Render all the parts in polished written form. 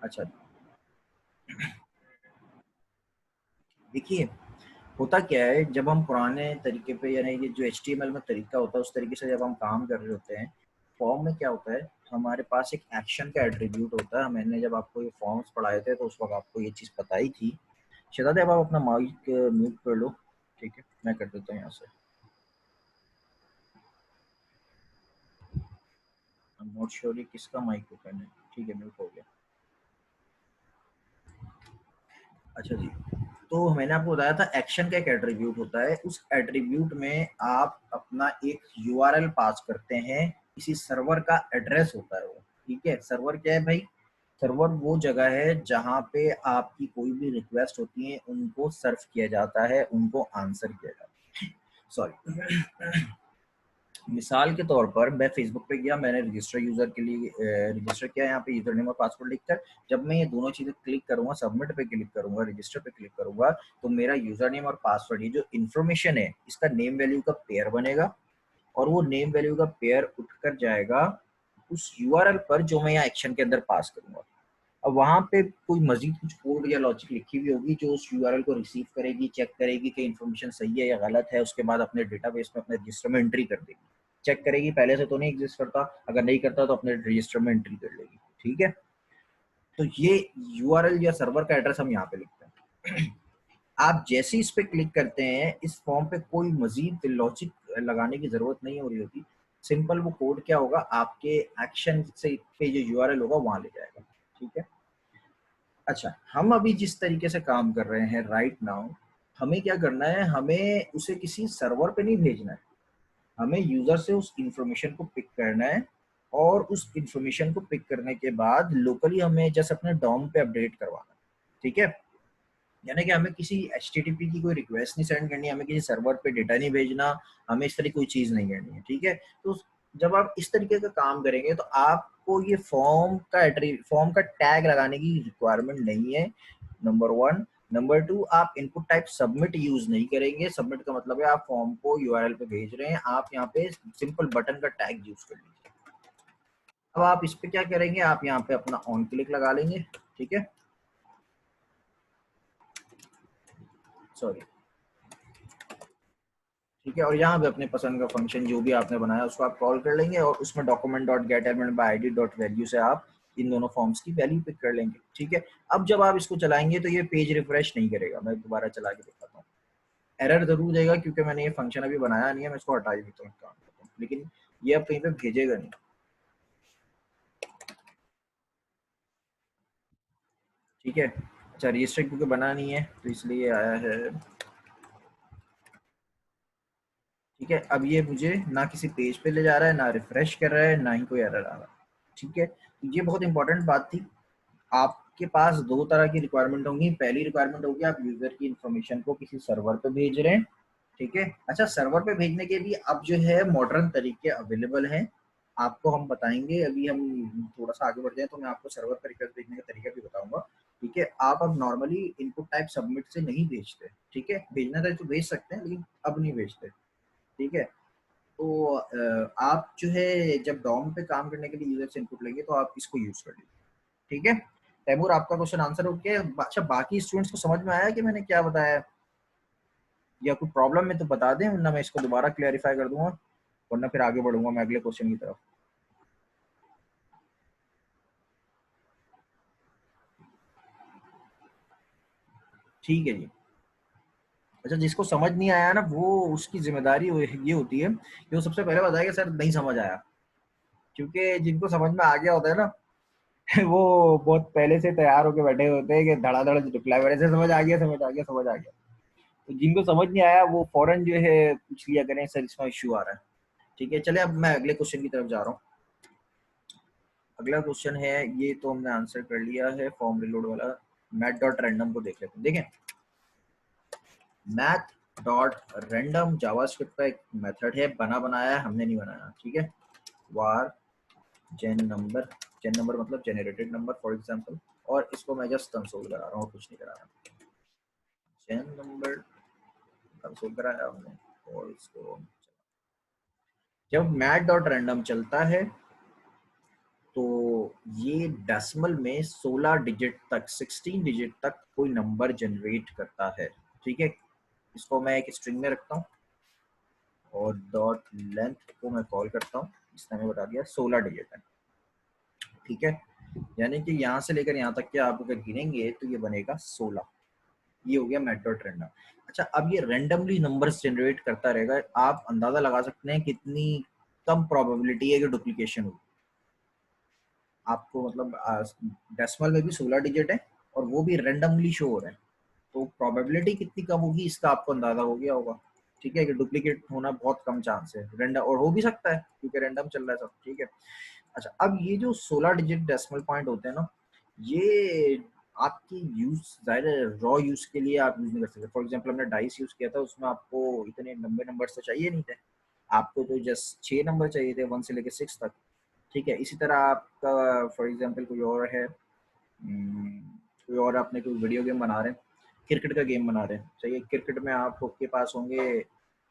अच्छा देखिए, होता क्या है जब हम पुराने तरीके पे यानी ये जो HTML में तरीका होता है उस तरीके से जब हम काम कर रहे होते हैं, फॉर्म में क्या होता है हमारे पास एक एक्शन का एट्रीब्यूट होता है। मैंने जब आपको ये फॉर्म्स पढ़ाए थे तो उस वक्त आपको ये चीज़ पता ही थी। शहजाद अब आप अपना माइक म्यूट कर लो। ठीक है, मैं कर देता हूँ यहाँ से। नॉट श्योर किसका माइक ओपन है। ठीक है, म्यूट हो गया। अच्छा जी, तो मैंने आपको बताया था एक्शन का एक एट्रीब्यूट होता है। उस एट्रीब्यूट में आप अपना एक यूआरएल पास करते हैं, किसी सर्वर का एड्रेस होता है वो। ठीक है, सर्वर क्या है भाई? सर्वर वो जगह है जहाँ पे आपकी कोई भी रिक्वेस्ट होती है उनको सर्व किया जाता है, उनको आंसर किया जाता है। सॉरी मिसाल के तौर पर मैं फेसबुक पे गया, मैंने रजिस्टर यूजर के लिए रजिस्टर किया, यहाँ पे यूजर नेम और पासवर्ड लिखकर जब मैं ये दोनों चीजें क्लिक करूंगा, सबमिट पे क्लिक करूंगा, रजिस्टर पे क्लिक करूंगा, तो मेरा यूजर नेम और पासवर्ड ये जो इन्फॉर्मेशन है इसका नेम वैल्यू का पेयर बनेगा और वो नेम वैल्यू का पेयर उठकर जाएगा उस यूआरएल पर जो मैं यहाँ एक्शन के अंदर पास करूंगा। अब वहां पे कोई मजीद कुछ कोड या लॉजिक लिखी हुई होगी जो उस यूआरएल को रिसीव करेगी, चेक करेगी कि इन्फॉर्मेशन सही है या गलत है, उसके बाद अपने डेटाबेस में अपने रजिस्टर में एंट्री कर देगी। चेक करेगी पहले से तो नहीं एग्जिस्ट करता, अगर नहीं करता तो अपने रजिस्टर में एंट्री कर लेगी। ठीक है, तो ये यूआरएल या सर्वर का एड्रेस हम यहाँ पे लिखते हैं। आप जैसे इस पे क्लिक करते हैं इस फॉर्म पे कोई मजीद लॉजिक लगाने की जरूरत नहीं हो रही होती। सिंपल वो कोड क्या होगा, आपके एक्शन से पे जो यूआरएल होगा वहां ले जाएगा। ठीक है, अच्छा हम अभी जिस तरीके से काम कर रहे हैं राइट नाउ, हमें क्या करना है, हमें उसे किसी सर्वर पे नहीं भेजना है, हमें यूजर से उस इंफॉर्मेशन को पिक करना है और उस इंफॉर्मेशन को पिक करने के बाद लोकली हमें जस्ट अपने डॉम पे अपडेट करवाना है। ठीक है, यानी कि हमें किसी HTTP की कोई रिक्वेस्ट नहीं सेंड करनी, हमें किसी सर्वर पे डेटा नहीं भेजना, हमें इस तरह कोई चीज नहीं करनी है। ठीक है, तो जब आप इस तरीके का काम करेंगे तो आपको ये फॉर्म का टैग लगाने की रिक्वायरमेंट नहीं है, नंबर वन। नंबर टू, आप इनपुट टाइप सबमिट यूज नहीं करेंगे। सबमिट का मतलब है आप फॉर्म को यूआरएल पे भेज रहे हैं, आप यहाँ पे सिंपल बटन का टैग यूज कर लीजिए। अब आप इस पे क्या करेंगे, आप यहाँ पे अपना ऑन क्लिक लगा लेंगे। ठीक है, सॉरी, ठीक है, और यहाँ पे अपने पसंद का फंक्शन जो भी आपने बनाया उसको आप कॉल कर लेंगे और उसमें document dot get element by ID dot value से आप इन दोनों फॉर्म्स की वैल्यू पिक कर लेंगे। ठीक है, अब जब आप इसको चलाएंगे तो ये पेज रिफ्रेश नहीं करेगा। मैं दोबारा चला के दिखाता हूँ, एरर जरूर देगा क्योंकि मैंने ये फंक्शन अभी बनाया नहीं है, मैं इसको हटा ही देता हूँ काम करता हूँ, लेकिन ये अब कहीं पे भेजेगा नहीं। ठीक है, अच्छा रजिस्टर क्योंकि बना नहीं है तो इसलिए आया है। ठीक है, अब ये मुझे ना किसी पेज पे ले जा रहा है, ना रिफ्रेश कर रहा है, ना ही कोई एरर आ रहा है। ठीक है, ये बहुत इंपॉर्टेंट बात थी। आपके पास दो तरह की रिक्वायरमेंट होंगी। पहली रिक्वायरमेंट होगी आप यूजर की इंफॉर्मेशन को किसी सर्वर पे भेज रहे हैं। ठीक है, अच्छा सर्वर पे भेजने के लिए अब जो है मॉडर्न तरीके अवेलेबल हैं, आपको हम बताएंगे। अभी हम थोड़ा सा आगे बढ़ जाए तो मैं आपको सर्वर पर रिक्वेस्ट भेजने का तरीका भी बताऊंगा। ठीक है, आप अब नॉर्मली इनपुट टाइप सबमिट से नहीं भेजते। ठीक है, भेजना था तो भेज सकते हैं लेकिन अब नहीं भेजते। ठीक है, तो आप जो है जब डॉम पे काम करने के लिए यूजर से इनपुट लेंगे तो आप इसको यूज कर लीजिए। ठीक है, तैमूर आपका क्वेश्चन आंसर हो गया। अच्छा बाकी स्टूडेंट्स को समझ में आया कि मैंने क्या बताया, या कोई प्रॉब्लम है तो बता दें वरना मैं इसको दोबारा क्लैरिफाई कर दूंगा, वरना फिर आगे बढ़ूंगा मैं अगले क्वेश्चन की तरफ। ठीक है जी, अच्छा जिसको समझ नहीं आया ना वो उसकी जिम्मेदारी ये होती है कि वो सबसे पहले बताएगा सर नहीं समझ आया, क्योंकि जिनको समझ में आ गया होता है ना वो बहुत पहले से तैयार होकर बैठे होते हैं कि धड़ाधड़ रिप्लाई वगैरह से समझ आ गया, समझ आ गया, समझ आ गया। तो जिनको समझ नहीं आया वो फौरन जो है पूछ लिया करें सर इसमें इश्यू आ रहा है। ठीक है, चलिए अब मैं अगले क्वेश्चन की तरफ जा रहा हूँ। अगला क्वेश्चन है, ये तो हमने आंसर कर लिया है फॉर्म रिलोड वाला। मैथ डॉट रैंडम को देख लेते हैं। देखें, मैथ डॉट रैंडम जावास्क्रिप्ट का एक मेथड है, बना बनाया है, हमने नहीं बनाया। ठीक है, वार जेन नंबर मतलब जनरेटेड नंबर फॉर एग्जांपल, और इसको मैं जस्ट कंसोल करा रहा हूँ, कुछ नहीं करा रहा। जेन नंबर कंसोल कराया हमने और इसको जब मैथ डॉट रैंडम चलता है तो ये डेसिमल में 16 डिजिट तक, 16 डिजिट तक कोई नंबर जनरेट करता है। ठीक है, इसको मैं एक स्ट्रिंग में रखता हूँ और डॉट लेंथ को मैं कॉल करता हूँ, इसने हमें बता दिया 16 डिजिट है। ठीक है, यानी कि यहाँ से लेकर यहाँ तक के आप अगर गिनेंगे तो ये बनेगा 16। ये हो गया मैट डॉट रैंडम। अच्छा, अब ये रैंडमली नंबर्स जनरेट करता रहेगा। आप अंदाजा लगा सकते हैं कितनी कम प्रोबेबिलिटी है कि डुप्लीकेशन हो। आपको मतलब डेसिमल में भी 16 डिजिट है और वो भी रैंडमली शो हो रहे हैं, तो प्रोबेबिलिटी कितनी कम होगी इसका आपको अंदाजा हो गया होगा। ठीक है, कि डुप्लीकेट होना बहुत कम चांस है, रैंडम और हो भी सकता है क्योंकि रैंडम चल रहा है सब। ठीक है, अच्छा, अब ये जो 16 डिजिट डेसिमल पॉइंट होते हैं ना, ये आपकी यूज ज़ाहिर है रॉ यूज के लिए आप यूज नहीं कर सकते। फॉर एग्जांपल हमने डाइस यूज किया था, उसमें आपको इतने लंबे नंबर तो चाहिए नहीं थे, आपको तो जस्ट 6 नंबर चाहिए थे 1 से लेकर 6 तक। ठीक है, इसी तरह आपका फॉर एग्जांपल कोई और है, कोई और आपने कोई वीडियो गेम बना रहे हैं, क्रिकेट का गेम बना रहे हैं, चाहिए क्रिकेट में आपके पास होंगे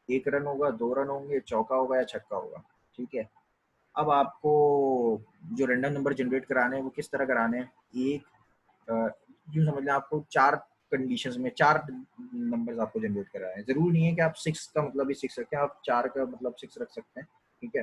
1 रन होगा, 2 रन होंगे, चौका होगा या छक्का होगा। ठीक है, अब आपको जो रैंडम नंबर जनरेट कराने हैं वो किस तरह कराने हैं, एक यूँ समझ लें आपको 4 कंडीशंस में 4 नंबर्स आपको जनरेट कराने हैं। ज़रूरी नहीं है कि आप 6 का मतलब ही 6 रखें, आप 4 का मतलब 6 रख सकते हैं। ठीक है,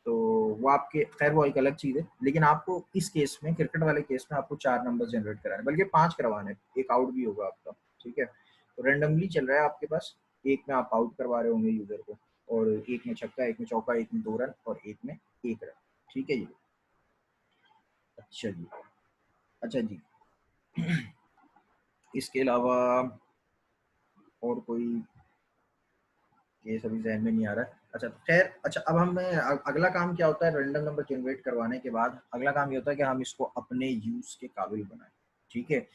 तो वो आपके खैर वो एक अलग चीज़ है, लेकिन आपको इस केस में क्रिकेट वाले केस में आपको 4 नंबर जनरेट कराने, बल्कि 5 करवाने हैं, एक आउट भी होगा आपका। ठीक है, तो रैंडमली चल रहा है आपके पास, एक में आप आउट करवा रहे होंगे यूजर को, और एक में छक्का, एक में चौका, एक में 2 रन और एक में 1 रन। ठीक है जी। अच्छा जी, अच्छा जी। इसके अलावा और कोई केस अभी ज़हन में नहीं आ रहा है। अच्छा खैर, अच्छा अब हमें अगला काम क्या होता है रैंडम नंबर जनरेट करवाने के बाद, अगला काम ये होता है कि हम इसको अपने यूज़ के काबिल बनाएं। ठीक है,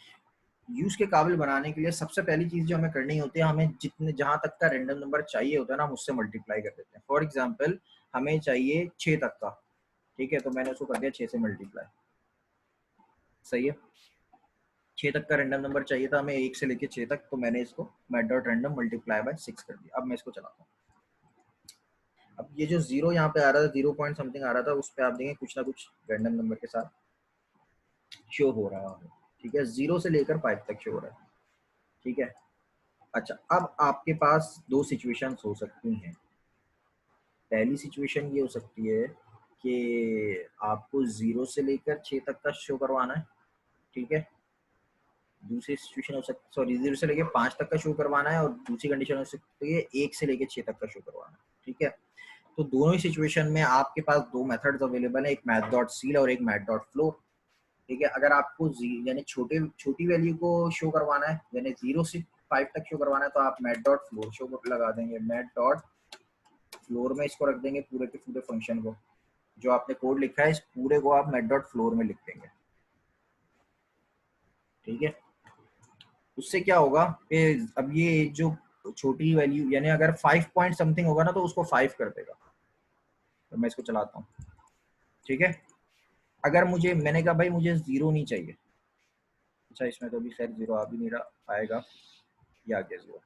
यूज़ के काबिल बनाने के लिए सबसे पहली चीज़ जो हमें करनी होती है, हमें जितने जहाँ तक का रैंडम नंबर चाहिए होता है ना, हम उससे मल्टीप्लाई कर देते हैं। फॉर एग्जाम्पल हमें चाहिए 6 तक का। ठीक है, तो मैंने उसको कर दिया 6 से मल्टीप्लाई। सही है, 6 तक का रैंडम नंबर चाहिए था हमें 1 से लेके 6 तक, तो मैंने इसको math dot random multiply by 6 कर दिया। अब मैं इसको चलाता हूँ। अब ये जो जीरो यहाँ पे आ रहा था, 0 पॉइंट समथिंग आ रहा था, उस पर आप देखें कुछ ना कुछ रैंडम नंबर के साथ शो हो रहा है। ठीक है, 0 से लेकर 5 तक शो हो रहा है। ठीक है, अच्छा अब आपके पास दो सिचुएशंस हो सकती हैं। पहली सिचुएशन ये हो सकती है कि आपको 0 से लेकर 6 तक का शो करवाना है। ठीक है, दूसरी सिचुएशन हो सकती, सॉरी, 0 से लेकर 5 तक का शो करवाना है, और दूसरी कंडीशन हो सकती है 1 से लेकर 6 तक का शो करवाना है। ठीक है, तो दोनों ही सिचुएशन में आपके पास दो मेथड्स अवेलेबल है, एक मैथ डॉट सील और एक मैथ डॉट फ्लोर। ठीक है, अगर आपको यानी छोटी वैल्यू को शो करवाना है, यानी 0 से 5 तक शो करवाना है, तो आप मैथ डॉट फ्लोर शो लगा देंगे। मैथ डॉट फ्लोर में इसको रख देंगे, पूरे के पूरे फंक्शन को, जो आपने कोड लिखा है इस पूरे को आप मैथ डॉट फ्लोर में लिख देंगे। ठीक है, उससे क्या होगा कि अब ये जो छोटी वैल्यू, यानी अगर 5 पॉइंट समथिंग होगा ना, तो उसको 5 कर देगा। तो मैं इसको चलाता हूँ। ठीक है, अगर मुझे, मैंने कहा भाई मुझे 0 नहीं चाहिए। अच्छा, इसमें तो अभी खैर 0 आ भी नहीं रहा, आएगा, ये आ गया 0।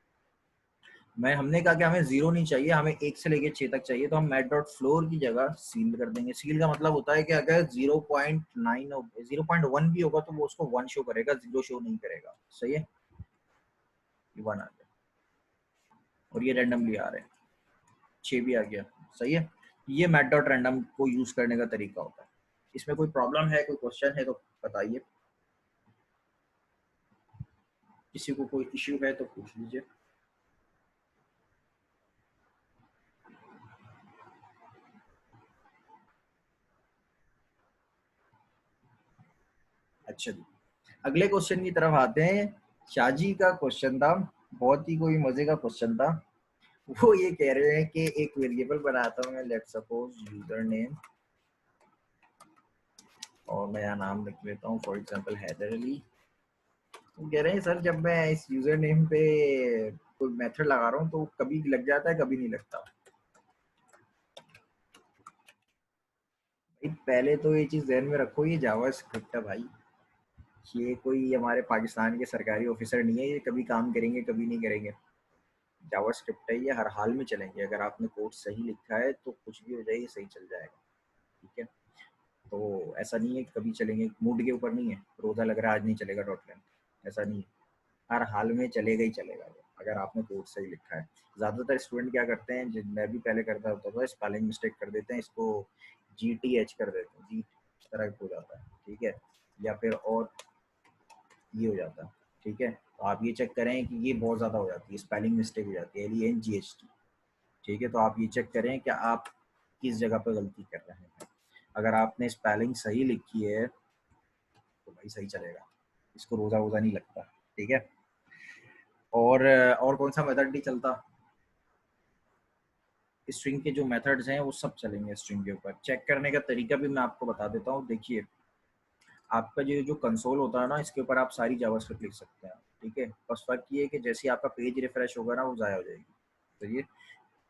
हमने कहा कि हमें 0 नहीं चाहिए, हमें 1 से लेके 6 तक चाहिए, तो हम मैट डॉट फ्लोर की जगह सील कर देंगे। सील का मतलब होता है कि अगर 0.9 0.1 भी होगा तो वो उसको 1 शो करेगा, 0 शो नहीं करेगा। सही है, ये 1 आ गया, और ये रैंडमली आ रहे हैं, 6 भी आ गया। सही है, ये मैट डॉट रैंडम को यूज करने का तरीका होता है। इसमें कोई प्रॉब्लम है, कोई क्वेश्चन है तो बताइए, किसी को कोई इश्यू है तो पूछ लीजिए। अच्छा जी, अगले क्वेश्चन की तरफ आते हैं। शाहजी का क्वेश्चन था, बहुत ही कोई मजे का क्वेश्चन था। वो ये कह रहे हैं कि एक वेरिएबल बनाता हूँ मैं, लेट सपोज यूजर नेम, और मैं यहाँ नाम लिख लेता हूँ फॉर एग्जांपल हैदर अली। वो कह रहे हैं सर जब मैं इस यूजर नेम पे कोई मेथड लगा रहा हूँ तो कभी लग जाता है कभी नहीं लगता। भाई पहले तो ये चीज ध्यान में रखो, ये जावा स्क्रिप्ट है भाई, ये कोई हमारे पाकिस्तान के सरकारी ऑफिसर नहीं है, ये कभी काम करेंगे कभी नहीं करेंगे। जावा स्क्रिप्ट है, ये हर हाल में चलेंगे, अगर आपने कोड सही लिखा है तो कुछ भी हो जाए ये सही चल जाएगा। ठीक है, तो ऐसा नहीं है कि कभी चलेंगे, मूड के ऊपर नहीं है, रोज़ा लग रहा है आज नहीं चलेगा डॉट लेंथ, ऐसा नहीं है, हर हाल में चलेगा ही चलेगा वो, अगर आपने कोड सही लिखा है। ज़्यादातर स्टूडेंट क्या करते हैं, मैं भी पहले करता होता था, स्पेलिंग मिस्टेक कर देते हैं, इसको GTH कर देते हैं, जी इस तरह हो जाता है, ठीक है, या फिर और ये हो जाता है, ठीक है। तो आप ये चेक करें कि ये बहुत ज़्यादा हो जाती है, स्पेलिंग मिस्टेक हो जाती है, LENGHT, ठीक है। तो आप ये चेक करें कि आप किस जगह पर गलती कर रहे हैं। अगर आपने स्पेलिंग सही लिखी है तो भाई सही चलेगा, इसको रोज़ा वोज़ा नहीं लगता, ठीक है। और कौन सा मेथड नहीं चलता, स्ट्रिंग के जो मेथड्स हैं वो सब चलेंगे स्ट्रिंग के ऊपर। चेक करने का तरीका भी मैं आपको बता देता हूँ। देखिए, आपका जो जो कंसोल होता है ना, इसके ऊपर आप सारी जावास्क्रिप्ट लिख सकते हैं, ठीक है। बस फर्क ये है कि जैसे ही आपका पेज रिफ्रेश होगा ना, वो ज़ाया हो जाएगी, तो ये,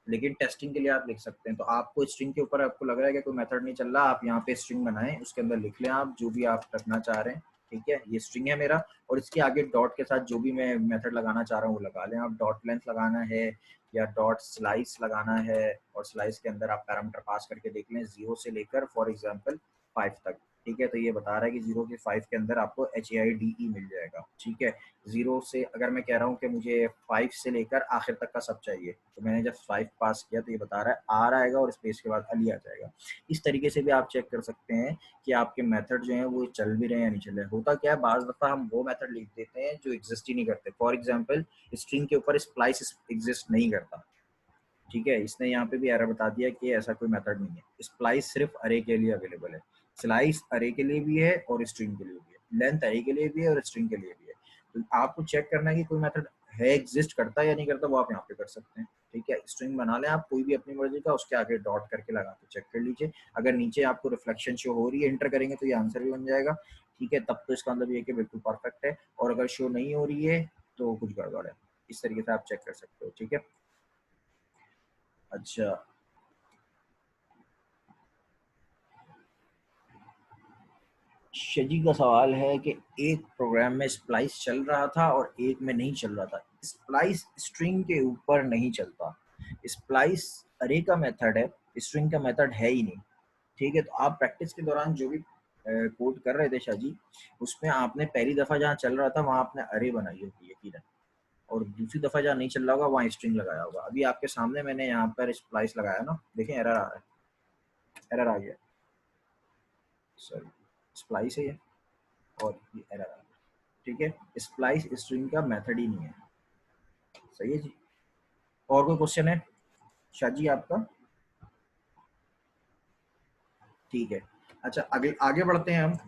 लेकिन टेस्टिंग के लिए आप लिख सकते हैं। तो आपको स्ट्रिंग के ऊपर आपको लग रहा है कि कोई मेथड नहीं चल रहा, आप यहाँ पे स्ट्रिंग बनाएं, उसके अंदर लिख लें आप जो भी आप रखना चाह रहे हैं, ठीक है। ये स्ट्रिंग है मेरा, और इसके आगे डॉट के साथ जो भी मैं मेथड लगाना चाह रहा हूँ वो लगा लें आप। डॉट लेंथ लगाना है या डॉट स्लाइस लगाना है, और स्लाइस के अंदर आप पैरामीटर पास करके देख लें 0 से लेकर फॉर एग्जाम्पल 5 तक, ठीक है। तो ये बता रहा है कि 0 से 5 के अंदर आपको HAIDE मिल जाएगा, ठीक है। 0 से अगर मैं कह रहा हूँ कि मुझे 5 से लेकर आखिर तक का सब चाहिए, तो मैंने जब 5 पास किया तो ये बता रहा है आर आएगा और स्पेस के बाद अली आ जाएगा। इस तरीके से भी आप चेक कर सकते हैं कि आपके मेथड जो हैं वो चल भी रहे हैं या नहीं चल रहे। होता क्या है, बाज़ दफ़ा हम वो मेथड लिख देते हैं जो एग्जिस्ट ही नहीं करते। फॉर एग्जाम्पल, स्ट्रिंग के ऊपर स्प्लाइस एग्जिस्ट नहीं करता, ठीक है। इसने यहाँ पे भी एरर बता दिया कि ऐसा कोई मेथड नहीं है। स्प्लाइस सिर्फ अरे के लिए अवेलेबल है, स्लाइस अरे के लिए भी है और स्ट्रिंग के लिए भी है, लेंथ अरे के लिए भी है और स्ट्रिंग के लिए भी है। तो आपको चेक करना है कि कोई मेथड है, एग्जिस्ट करता है या नहीं करता, वो आप यहाँ पे कर सकते हैं, ठीक है। स्ट्रिंग बना लें आप कोई भी अपनी मर्जी का, उसके आगे डॉट करके लगा के चेक कर लीजिए। अगर नीचे आपको रिफ्लेक्शन शो हो रही है, एंटर करेंगे तो ये आंसर भी बन जाएगा, ठीक है। तब तो इसका मतलब ये कि बिल्कुल परफेक्ट है, और अगर शो नहीं हो रही है तो कुछ गड़बड़ है। इस तरीके से आप चेक कर सकते हो, ठीक है। अच्छा, शजी का सवाल है कि एक प्रोग्राम में स्प्लाइस चल रहा था और एक में नहीं चल रहा था। स्प्लाइस स्ट्रिंग के ऊपर नहीं चलता, स्प्लाइस अरे का मेथड है, स्ट्रिंग का मेथड है ही नहीं, ठीक है। तो आप प्रैक्टिस के दौरान जो भी कोड कर रहे थे शाजी, उसमें आपने पहली दफ़ा जहाँ चल रहा था वहाँ आपने अरे बनाई होगी यकीनन, और दूसरी दफ़ा जहाँ नहीं चल रहा होगा वहाँ स्ट्रिंग लगाया होगा। अभी आपके सामने मैंने यहाँ पर स्प्लाइस लगाया ना, देखें एरर आ रहा है, एरर आ गया, सॉरी, स्प्लाइस है ये, और ये एरर आ गया, ठीक है। स्प्लाइस स्ट्रिंग का मेथड ही नहीं है, सही है जी। और कोई क्वेश्चन है शाजी आपका? ठीक है। अच्छा, आगे आगे बढ़ते हैं हम।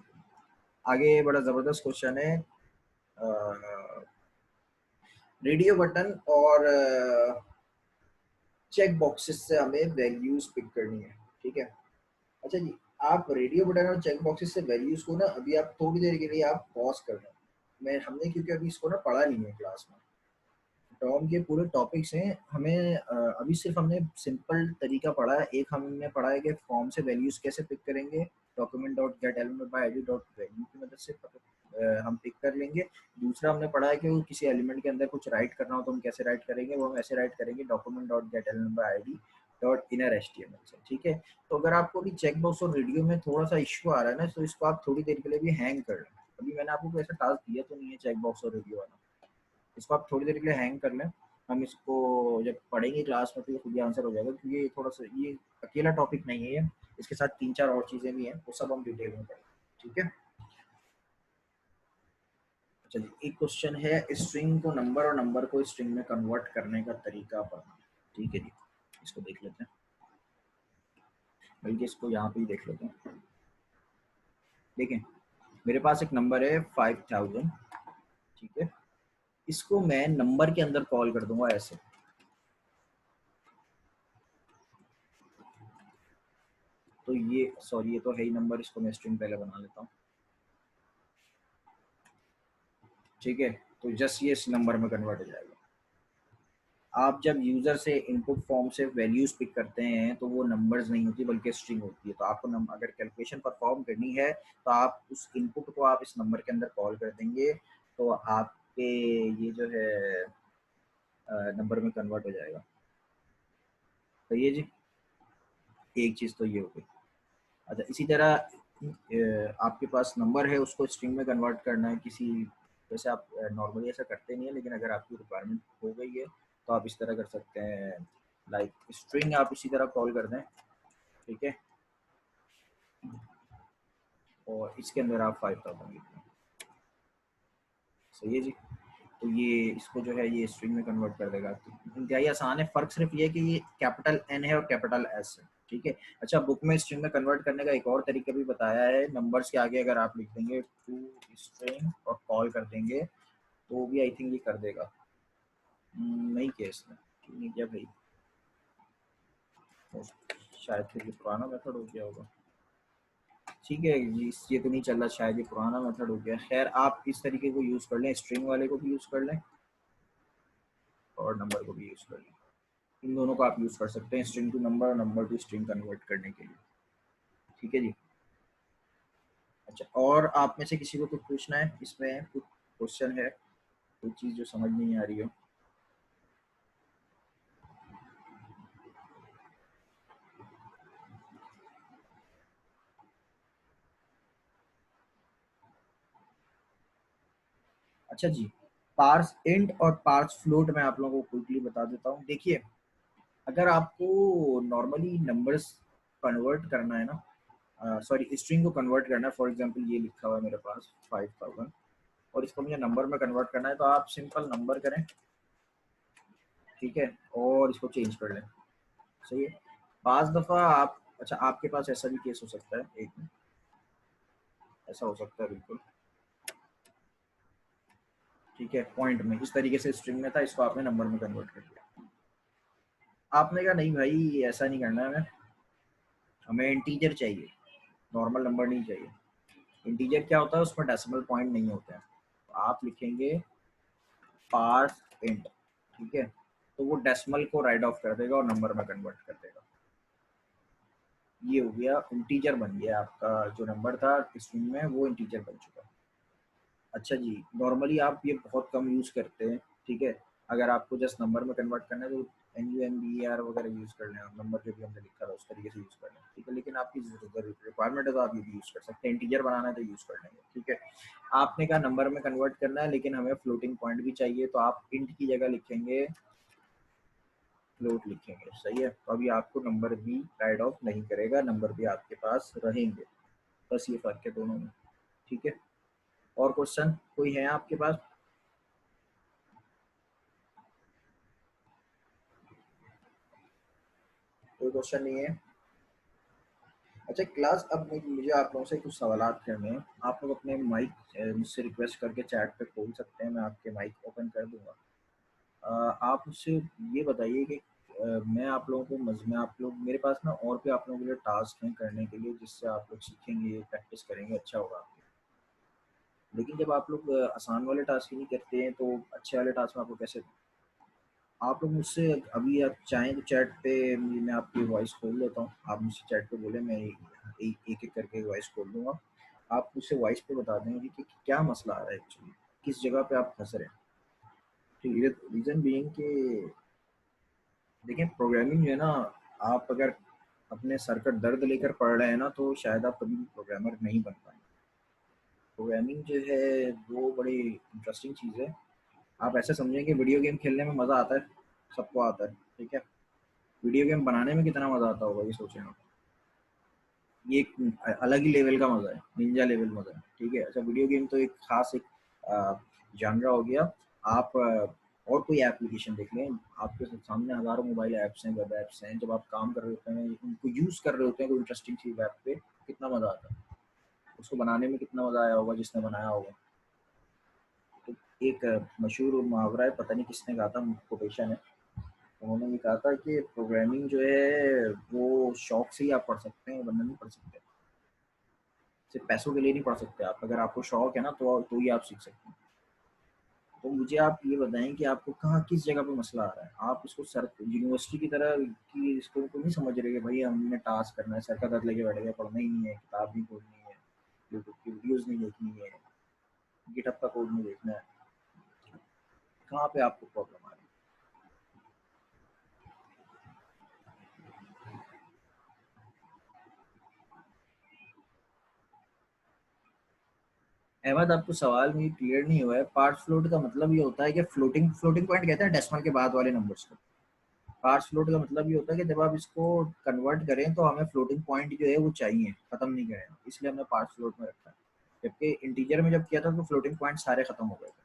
आगे बड़ा ज़बरदस्त क्वेश्चन है, रेडियो बटन और चेक बॉक्सेस से हमें वैल्यूज पिक करनी है, ठीक है। अच्छा जी, आप रेडियो बटन और चेक बॉक्सेस से वैल्यूज को ना अभी आप थोड़ी देर के लिए आप पॉज कर लें। मैं हमने क्योंकि अभी इसको ना पढ़ा नहीं है क्लास में, टॉम के पूरे टॉपिक्स हैं, हमें अभी सिर्फ हमने सिंपल तरीका पढ़ा है। एक हमने पढ़ा है कि फॉर्म से वैल्यूज कैसे पिक करेंगे, document dot get element by ID dot value की मदद से हम पिक कर लेंगे। दूसरा हमने पढ़ा है कि वो किसी एलिमेंट के अंदर कुछ राइट करना हो तो हम कैसे राइट करेंगे, वो हम ऐसे राइट करेंगे document dot get element by ID dot inner HTML से, ठीक है। तो अगर आपको भी चेक बॉक्स और रेडियो में थोड़ा सा इश्यू आ रहा है ना, तो इसको आप थोड़ी देर के लिए भी हैंग कर लें। अभी मैंने आपको कोई ऐसा टास्क दिया तो नहीं है चेक बॉक्स और रेडियो वाला, इसको आप थोड़ी देर के लिए हैंग कर लें। हम इसको जब पढ़ेंगे क्लास में तो ये खुद ही आंसर हो जाएगा, क्योंकि ये थोड़ा सा ये अकेला टॉपिक नहीं है ये, इसके साथ 3-4 और चीज़ें भी हैं, वो सब हम डिटेल में पढ़ेंगे, ठीक है। चलिए, एक क्वेश्चन है, स्ट्रिंग को नंबर और नंबर को स्ट्रिंग में कन्वर्ट करने का तरीका पढ़ना, ठीक है जी। इसको देख लेते हैं, बल्कि इसको यहाँ पे ही देख लेते हैं। देखें, मेरे पास एक नंबर है 5000, ठीक है। इसको मैं नंबर के अंदर कॉल कर दूंगा ऐसे, तो ये सॉरी ये तो है ही नंबर, इसको मैं स्ट्रिंग पहले बना लेता हूँ, ठीक है। तो जस्ट ये इस नंबर में कन्वर्ट हो जाएगा। आप जब यूज़र से इनपुट फॉर्म से वैल्यूज पिक करते हैं तो वो नंबर्स नहीं होती बल्कि स्ट्रिंग होती है। तो आपको अगर कैलकुलेशन परफॉर्म करनी है तो आप उस इनपुट को आप इस नंबर के अंदर कॉल कर देंगे, तो आपके ये जो है नंबर में कन्वर्ट हो जाएगा। तो ये जी एक चीज़ तो ये हो गई। अच्छा, इसी तरह आपके पास नंबर है उसको स्ट्रिंग में कन्वर्ट करना है किसी, जैसे आप नॉर्मली ऐसा करते नहीं है, लेकिन अगर आपकी रिक्वायरमेंट हो गई है तो आप इस तरह कर सकते हैं, लाइक स्ट्रिंग आप इसी तरह कॉल कर दें, ठीक है, और इसके अंदर आप 5000 लिखें। सही है जी। तो ये इसको जो है ये स्ट्रिंग में कन्वर्ट कर देगा। तो इंतहाई आसान है, फ़र्क सिर्फ ये है कि ये कैपिटल एन है और कैपिटल एस है, ठीक है। अच्छा, बुक में स्ट्रिंग में कन्वर्ट करने का एक और तरीका भी बताया है, नंबर्स के आगे अगर आप लिख देंगे टू स्ट्रिंग और कॉल कर देंगे तो भी आई थिंक ये कर देगा। नहीं किया इसने, क्यों नहीं किया भाई? शायद फिर ये पुराना मेथड हो गया होगा। ठीक है जी, ये तो नहीं चल रहा, शायद ये पुराना मेथड हो गया। खैर, आप इस तरीके को यूज़ कर लें, स्ट्रिंग वाले को भी यूज़ कर लें और नंबर को भी यूज़ कर लें। इन दोनों को आप यूज़ कर सकते हैं, स्ट्रिंग टू नंबर और नंबर टू स्ट्रिंग कन्वर्ट करने के लिए, ठीक है जी। अच्छा, और आप में से किसी को कुछ पूछना है, इसमें कुछ क्वेश्चन है, कोई चीज़ जो समझ नहीं आ रही हो? अच्छा जी, पार्स इंट और पार्स फ्लोट मैं आप लोगों को क्विकली बता देता हूँ। देखिए, अगर आपको नॉर्मली नंबर्स कन्वर्ट करना है ना, सॉरी स्ट्रिंग को कन्वर्ट करना है, फॉर एग्जांपल ये लिखा हुआ है मेरे पास 5000 और इसको मुझे नंबर में कन्वर्ट करना है, तो आप सिंपल नंबर करें, ठीक है, और इसको चेंज कर लें। सही है। 5 दफ़ा आप, अच्छा आपके पास ऐसा भी केस हो सकता है, एक मिनट, ऐसा हो सकता है बिल्कुल, ठीक है, पॉइंट में इस तरीके से स्ट्रिंग में था, इसको आपने नंबर में कन्वर्ट कर दिया। आपने कहा नहीं भाई ऐसा नहीं करना है, हमें हमें इंटीजर चाहिए, नॉर्मल नंबर नहीं चाहिए। इंटीजर क्या होता है, उसमें डेसिमल पॉइंट नहीं होते हैं, तो आप लिखेंगे पार्स इंट, ठीक है, तो वो डेसिमल को राइट ऑफ कर देगा और नंबर में कन्वर्ट कर देगा। ये हो गया, इंटीजर बन गया आपका, जो नंबर था स्ट्रिंग में वो इंटीजर बन चुका। अच्छा जी, नॉर्मली आप ये बहुत कम यूज़ करते हैं, ठीक है, अगर आपको जस्ट नंबर में कन्वर्ट करना है तो N U N B R वगैरह यूज़ कर लें, आप नंबर जो भी हमने लिखा था उस तरीके से यूज़ कर लें, ठीक है, लेकिन आपकी रिक्वायरमेंट है तो आप ये भी यूज़ कर सकते हैं, इंटीजर बनाना है तो यूज़ कर लेंगे, ठीक है। आपने कहा नंबर में कन्वर्ट करना है लेकिन हमें फ्लोटिंग पॉइंट भी चाहिए, तो आप इंट की जगह लिखेंगे फ्लोट लिखेंगे, सही है। तो अभी आपको नंबर भी राइट ऑफ नहीं करेगा, नंबर भी आपके पास रहेंगे, बस ये फ़र्क है दोनों में, ठीक है। और क्वेश्चन कोई है आपके पास? कोई क्वेश्चन नहीं है? अच्छा क्लास, अब मुझे आप लोगों से कुछ सवालात करने हैं। आप लोग अपने माइक मुझसे रिक्वेस्ट करके चैट पे खोल सकते हैं, मैं आपके माइक ओपन कर दूंगा। आप मुझसे ये बताइए कि मैं आप लोगों को में आप लोग मेरे पास ना और भी आप लोगों के लिए टास्क हैं करने के लिए, जिससे आप लोग सीखेंगे, प्रैक्टिस करेंगे, अच्छा होगा आपके लिए। लेकिन जब आप लोग आसान वाले टास्क ही नहीं करते हैं तो अच्छे वाले टास्क में आपको कैसे, आप लोग मुझसे अभी आप चाहें तो चैट पे मैं आपकी वॉइस खोल लेता हूँ, आप मुझसे चैट पे बोले, मैं एक एक करके वॉइस खोल दूंगा। आप मुझसे वॉइस पे बता देंगे कि क्या मसला आ रहा है एक्चुअली, किस जगह पे आप फंस रहे हैं। ठीक है, रीज़न बीइंग कि देखिए प्रोग्रामिंग जो है ना, आप अगर अपने सर का दर्द लेकर पढ़ रहे हैं ना तो शायद आप कभी भी प्रोग्रामर नहीं बन पाएंगे। प्रोग्रामिंग जो है वो बड़ी इंटरेस्टिंग चीज़ है। आप ऐसे समझें कि वीडियो गेम खेलने में मज़ा आता है, सबको आता है, ठीक है, वीडियो गेम बनाने में कितना मज़ा आता होगा ये सोचें आप। ये एक अलग ही लेवल का मज़ा है, निंजा लेवल मज़ा है, ठीक है। अच्छा, वीडियो गेम तो एक खास एक जानरा हो गया। आप और कोई एप्लीकेशन देख लें, आपके सामने हज़ारों मोबाइल ऐप्स हैं, वेब ऐप्स हैं, जब आप काम कर रहे होते हैं, उनको यूज़ कर रहे होते हैं कोई इंटरेस्टिंग चीज़ ऐप पे, कितना मज़ा आता है, उसको बनाने में कितना मज़ा आया होगा जिसने बनाया होगा। तो एक मशहूर मुहावरा है, पता नहीं किसने कहा था, कोटेशन है, उन्होंने ये कहा था कि प्रोग्रामिंग जो है वो शौक से ही आप पढ़ सकते हैं, वरना नहीं पढ़ सकते, सिर्फ पैसों के लिए नहीं पढ़ सकते आप, अगर आपको शौक है ना तो ही आप सीख सकते हैं। तो मुझे आप ये बताएं कि आपको कहाँ किस जगह पे मसला आ रहा है, आप इसको सर यूनिवर्सिटी की तरह कि इसको तो नहीं समझ रहे कि भाई हमने टास्क करना है, सर का दर्द लेके बैठ गया, पढ़ना ही नहीं है, किताब नहीं खोलनी है, यूट्यूब की वीडियोज़ नहीं देखनी है, गिटहब का कोड नहीं देखना है, कहाँ पे आपको प्रॉब्लम आ रही है? अहमद, आपको सवाल में क्लियर नहीं हुआ है। पार्स फ्लोट का मतलब ये होता है कि फ्लोटिंग फ्लोटिंग पॉइंट कहते हैं डेसिमल के बाद वाले नंबर्स को। पार्स फ्लोट का मतलब ये होता है कि जब आप इसको कन्वर्ट करें तो हमें फ्लोटिंग पॉइंट जो है वो चाहिए, खत्म नहीं करें, इसलिए हमने पार्स फ्लोट में रखा है। जबकि इंटीजर में जब किया था तो फ्लोटिंग पॉइंट सारे खत्म हो गए थे।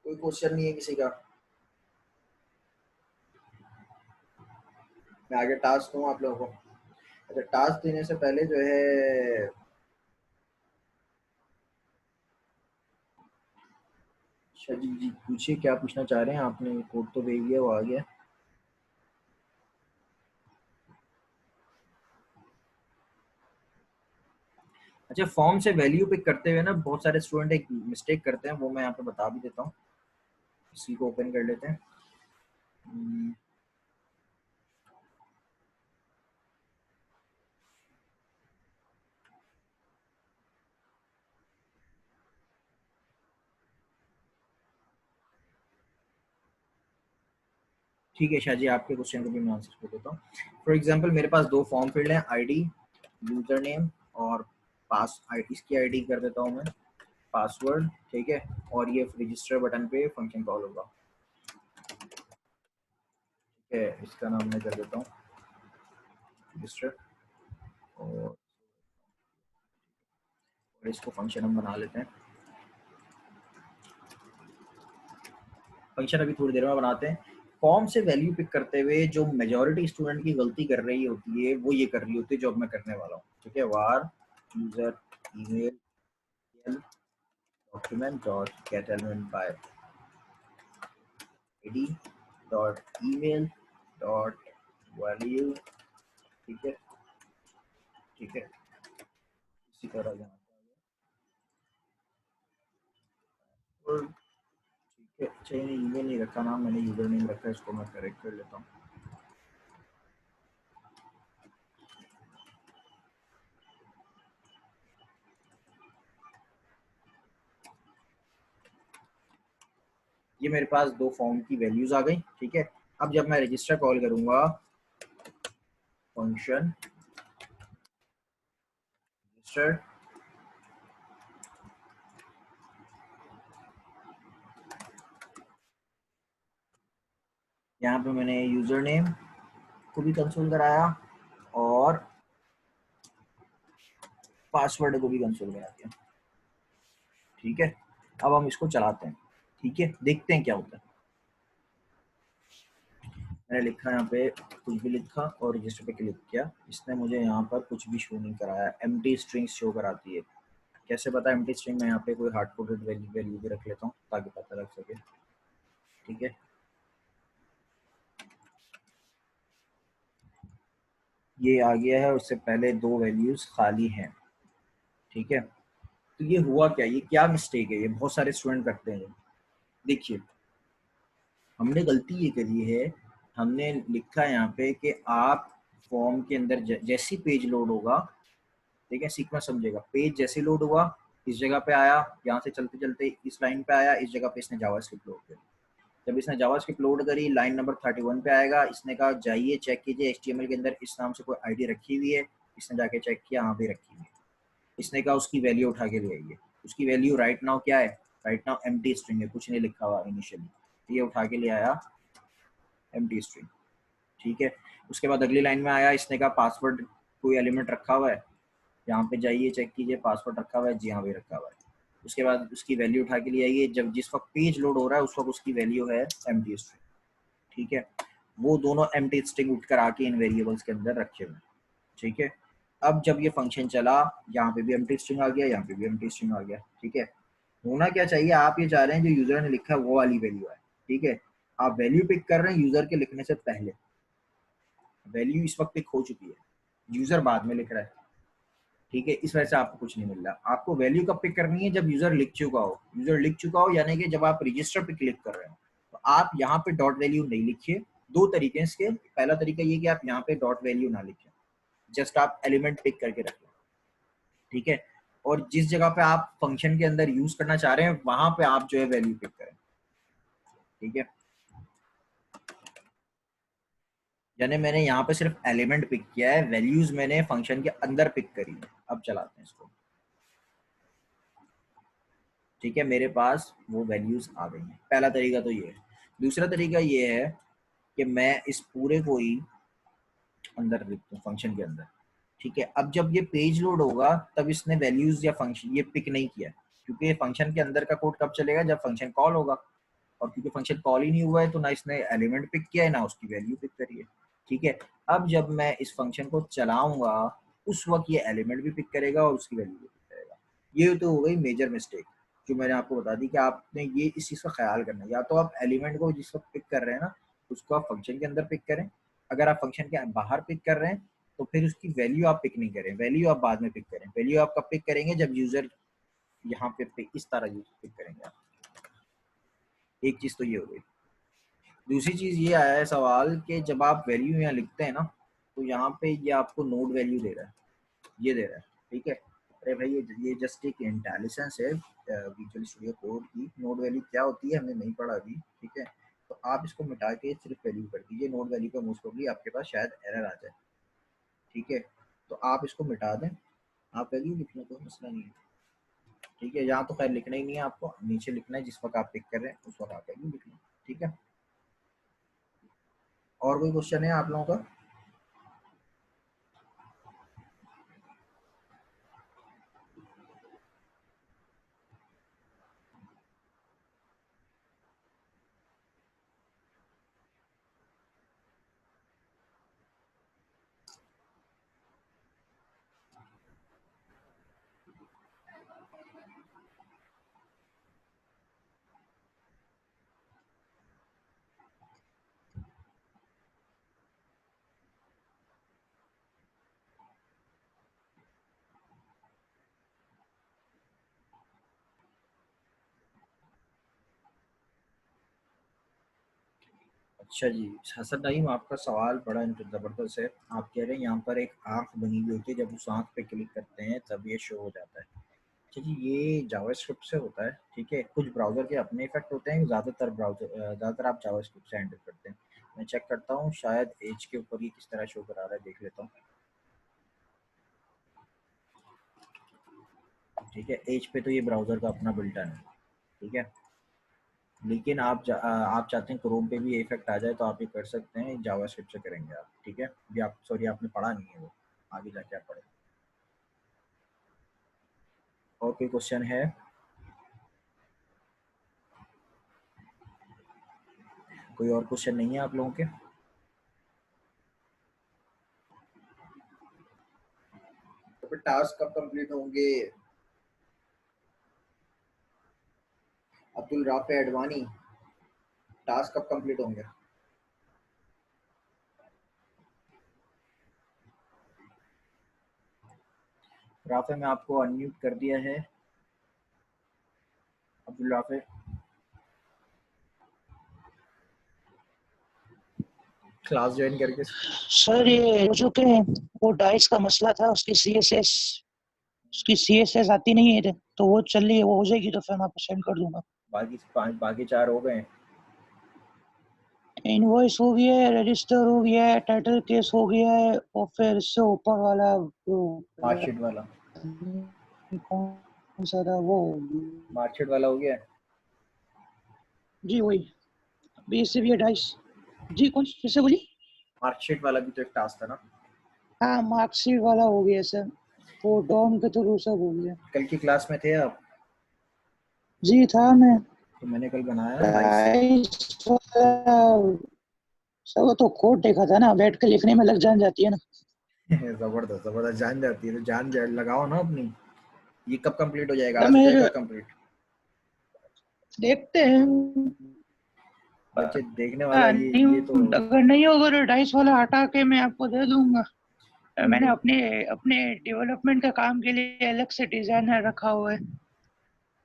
कोई क्वेश्चन नहीं है किसी का? मैं आगे टास्क दूँ आप लोगों को? अच्छा, टास्क देने से पहले जो है, अच्छा जी जी पूछिए, क्या पूछना चाह रहे हैं? आपने कोड तो भेज दिया, वो आ गया। अच्छा, फॉर्म से वैल्यू पिक करते हुए ना बहुत सारे स्टूडेंट एक मिस्टेक करते हैं, वो मैं यहाँ पे बता भी देता हूँ। इसी को ओपन कर लेते हैं। हम्म, ठीक है शाह जी, आपके क्वेश्चन को भी मैं आंसर कर देता हूँ। फॉर एग्जांपल मेरे पास दो फॉर्म फील्ड हैं, आईडी, यूजर नेम और पास इसकी आईडी कर देता हूँ मैं पासवर्ड, ठीक है। और ये रजिस्टर बटन पे फंक्शन कॉल होगा, ठीक है। इसका नाम मैं कर देता हूँ रजिस्टर, और इसको फंक्शन हम बना लेते हैं। फंक्शन अभी थोड़ी देर में बनाते हैं। फॉर्म से वैल्यू पिक करते हुए जो मेजोरिटी स्टूडेंट की गलती कर रही होती है वो ये कर रही होती है जो अब मैं करने वाला हूँ, ठीक है। Var user email document dot get element by ID dot email dot value, ठीक है, ठीक है। इसी तरह यहाँ और ठीक है। अच्छा, ये ईमेल नहीं रखा नाम, मैंने यूजर नेम रखा है, इसको मैं करेक्ट कर लेता हूँ। ये मेरे पास दो फॉर्म की वैल्यूज आ गई, ठीक है। अब जब मैं रजिस्टर कॉल करूंगा, फंक्शन रजिस्टर, यहाँ पे मैंने यूजर नेम को भी कंसोल कराया और पासवर्ड को भी कंसोल करा दिया, ठीक है। अब हम इसको चलाते हैं, ठीक है, देखते हैं क्या होता है। मैंने लिखा यहाँ पे कुछ भी लिखा और रजिस्टर पे क्लिक किया, इसने मुझे यहाँ पर कुछ भी शो नहीं कराया, एम्प्टी स्ट्रिंग्स शो कराती है। कैसे पता एम्प्टी स्ट्रिंग? मैं यहाँ पे कोई हार्ड कोडेड वैल्यू भी रख लेता हूँ ताकि पता लग सके, ठीक है। ये आ गया है, उससे पहले दो वैल्यूज खाली हैं, ठीक है। तो ये हुआ क्या, ये क्या मिस्टेक है, ये बहुत सारे स्टूडेंट करते हैं। देखिए, हमने गलती ये करी है, हमने लिखा है यहाँ पे कि आप फॉर्म के अंदर जैसी पेज लोड होगा, ठीक है, सीक्वेंस समझेगा, पेज जैसे लोड हुआ इस जगह पे आया, यहाँ से चलते चलते इस लाइन पे आया, इस जगह पे इसने जावास्क्रिप्ट लोड करी। जब इसने जावास्क्रिप्ट लोड करी, लाइन नंबर 31 पे आएगा, इसने कहा जाइए चेक कीजिए एचटीएमएल के अंदर इस नाम से कोई आईडी रखी हुई है। इसने जाके चेक किया, हाँ भी रखी हुई है। इसने कहा उसकी वैल्यू उठा के ले आइए। उसकी वैल्यू राइट नाउ क्या है? राइट नाउ एम्प्टी स्ट्रिंग है, कुछ नहीं लिखा हुआ इनिशियली। ये उठा के ले आया एम्प्टी स्ट्रिंग, ठीक है। उसके बाद अगली लाइन में आया, इसने कहा पासवर्ड कोई एलिमेंट रखा हुआ है, यहाँ पे जाइए चेक कीजिए पासवर्ड रखा हुआ है, जी हाँ भी रखा हुआ है। उसके बाद उसकी वैल्यू उठा के लिए आइए, जब जिस वक्त पेज लोड हो रहा है उस वक्त उसकी वैल्यू है एम्प्टी स्ट्रिंग, ठीक है। वो दोनों एम्प्टी स्ट्रिंग उठ कर आके इन वेरिएबल्स के अंदर रखे हुए, ठीक है। अब जब ये फंक्शन चला, यहाँ पे भी एम्प्टी स्ट्रिंग आ गया, यहाँ पे भी एम्प्टी स्ट्रिंग आ गया, ठीक है। होना क्या चाहिए, आप ये चाह रहे हैं जो यूजर ने लिखा है वो वाली वैल्यू है, ठीक है। आप वैल्यू पिक कर रहे हैं यूजर के लिखने से पहले, वैल्यू इस वक्त पिक हो चुकी है, यूजर बाद में लिख रहा है, ठीक है। इस वजह से आपको कुछ नहीं मिल रहा। आपको वैल्यू कब पिक करनी है? जब यूजर लिख चुका हो। यूजर लिख चुका हो यानी कि जब आप रजिस्टर पे क्लिक कर रहे हो, तो आप यहाँ पे डॉट वैल्यू नहीं लिखिए। दो तरीके हैं इसके। पहला तरीका ये कि आप यहाँ पे डॉट वैल्यू ना लिखें, जस्ट आप एलिमेंट पिक करके रख लो, ठीक है। और जिस जगह पे आप फंक्शन के अंदर यूज करना चाह रहे हैं वहां पे आप जो है वैल्यू पिक करें, ठीक है। यानी मैंने यहाँ पे सिर्फ एलिमेंट पिक किया है, वैल्यूज मैंने फंक्शन के अंदर पिक करी है। अब चलाते हैं इसको, ठीक है। मेरे पास वो वैल्यूज आ गई हैं। पहला तरीका तो ये है। दूसरा तरीका ये है कि मैं इस पूरे को ही अंदर लिख दूं फंक्शन के अंदर, ठीक है। अब जब ये पेज लोड होगा तब इसने वैल्यूज या फंक्शन ये पिक नहीं किया, क्योंकि ये फंक्शन के अंदर का कोड कब चलेगा, जब फंक्शन कॉल होगा। और क्योंकि फंक्शन कॉल ही नहीं हुआ है तो ना इसने एलिमेंट पिक किया है ना उसकी वैल्यू पिक करी है, ठीक है। अब जब मैं इस फंक्शन को चलाऊंगा उस वक्त ये एलिमेंट भी पिक करेगा और उसकी वैल्यू भी पिक करेगा। ये तो हो गई मेजर मिस्टेक जो मैंने आपको बता दी कि आपने ये इस चीज़ का ख्याल करना है। या तो आप एलिमेंट को जिस वक्त पिक कर रहे हैं ना उसको आप फंक्शन के अंदर पिक करें, अगर आप फंक्शन के बाहर पिक कर रहे हैं तो फिर उसकी वैल्यू आप पिक नहीं करें, वैल्यू आप बाद में पिक करें। वैल्यू आप कब पिक करेंगे, जब यूजर यहाँ पे इस तरह यूज पिक करेंगे आप। एक चीज तो ये हो गई। दूसरी चीज ये आया है सवाल कि जब आप वैल्यू यहाँ लिखते हैं ना तो यहाँ पे ये आपको नोड वैल्यू दे रहा है, ये दे रहा है, ठीक है। अरे भाई ये जस्ट एक इंटेलिजेंस है विजुअल स्टूडियो कोड की। नोड वैल्यू क्या होती है हमने नहीं पढ़ा अभी, ठीक है। तो आप इसको मिटा के सिर्फ वैल्यू कर दीजिए, नोड वैल्यू पे मोस्ट प्रोबेबली आपके पास शायद एरर आ जाए, ठीक है। तो आप इसको मिटा दें, आप वैल्यू लिखने कोई मसला नहीं है, ठीक है। यहाँ तो खैर लिखना ही नहीं है, आपको नीचे लिखना है जिस वक्त आप पिक कर रहे हैं उस वक्त आप वैल्यू लिखना, ठीक है। और कोई क्वेश्चन है आप लोगों का? अच्छा जी, हसन नईम आपका सवाल बड़ा ज़बरदस्त है। आप कह रहे हैं यहाँ पर एक आँख बनी हुई होती है, जब उस आँख पे क्लिक करते हैं तब ये शो हो जाता है। अच्छा जी, ये जावास्क्रिप्ट से होता है, ठीक है। कुछ ब्राउज़र के अपने इफेक्ट होते हैं, ज़्यादातर आप जावास्क्रिप्ट से हैंडल करते हैं। मैं चेक करता हूँ शायद एज के ऊपर ये किस तरह शो करा रहा है, देख लेता हूँ, ठीक है। एज पे तो ये ब्राउज़र का अपना बिल्टन है, ठीक है। लेकिन आप चाहते हैं क्रोम पे भी इफेक्ट आ जाए तो आप ये कर सकते हैं, जावास्क्रिप्ट से करेंगे आप, ठीक है। ये आप सॉरी आपने पढ़ा नहीं है वो, आगे जाके आप पढ़ें। और कोई क्वेश्चन है? कोई और क्वेश्चन नहीं है आप लोगों के? तो फिर टास्क कब कंप्लीट होंगे? अब्दुल राफे एडवानी, टास्क कब कंप्लीट होंगे? राफे में आपको अनम्यूट कर दिया है, अब्दुल राफे क्लास ज्वाइन करके। सर ये जो के वो डाइस का मसला था, उसकी सीएसएस आती नहीं है तो वो चल रही है, वो हो जाएगी तो फिर मैं आपको सेंड कर दूंगा। बाकी 4 हो गए? इनवॉइस हो गया है, रजिस्टर हो गया है, टाइटल केस हो गया है, और फिर इससे ऊपर वाला वो मार्कशीट वाला? कौन सा था वो? मार्कशीट वाला हो गया? जी वही, अभी इससे भी है डाइस। जी कौन फिर से बोली? मार्कशीट वाला भी तो एक टास्क था ना? हाँ मार्कशीट वाला हो गया सर, वो डॉम के थ्रू सब हो गया। कल की क्लास में थे आप? जी था मैं। तो मैंने कल बनाया ना डाइस। डाइस वाला सब वो तो कोड देखा था ना, बैठ के लिखने में लग जान जाती है ना। जबरदस्त जबरदस्त, जान जाती है तो जान लगाओ ना अपनी। ये कब कंप्लीट हो जाएगा, तो आज हो मेरे जाएगा कंप्लीट? देखते हैं, बच्चे देखने वाला नहीं ये तो अगर नहीं होगा तो डाइस वाला हटा के मैं आपको दे दूंगा। मैंने अपने अपने डेवलपमेंट के काम के लिए अलग से डिजाइनर रखा हुआ है।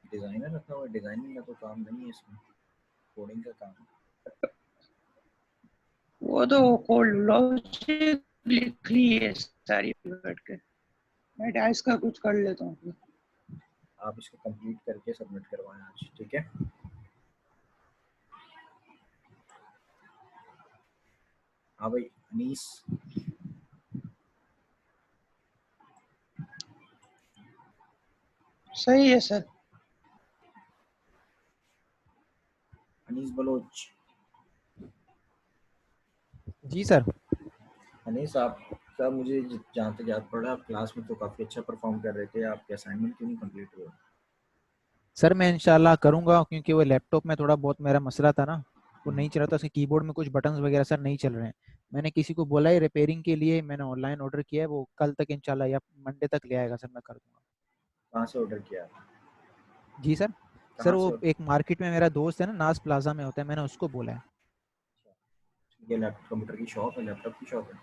डिजाइनर रखा हुआ है? डिजाइनिंग का तो काम नहीं है इसमें, कोडिंग का काम है। वो तो कोड लॉजिक लिख ली है सारी बैठ के मैं टास्क का कुछ कर लेता हूँ। आप इसको कंप्लीट करके सबमिट करवाएं आज, ठीक है। हाँ भाई अनीस, सही है सर। अनीस बलोच। जी सर। अनीस आप सर, मुझे जहाँ तक याद पड़ा आप क्लास में तो काफ़ी अच्छा परफॉर्म कर रहे थे, आपके असाइनमेंट क्यों नहीं कंप्लीट हुआ? सर मैं इंशाल्लाह करूंगा, क्योंकि वो लैपटॉप में थोड़ा बहुत मेरा मसला था ना, वो नहीं चल रहा था, उसके कीबोर्ड में कुछ बटन्स वगैरह सर नहीं चल रहे हैं। मैंने किसी को बोला है रिपेयरिंग के लिए, मैंने ऑनलाइन ऑर्डर किया है, वो कल तक इंशाल्लाह या मंडे तक ले आएगा सर, मैं कर दूंगा। कहाँ से ऑर्डर किया? जी सर। सर कहाँ वो से एक मार्केट में मेरा दोस्त है ना, नाज प्लाजा में होता है, मैंने उसको बोला है। ये लैपटॉप कंप्यूटर की शॉप है, लैपटॉप की शॉप है?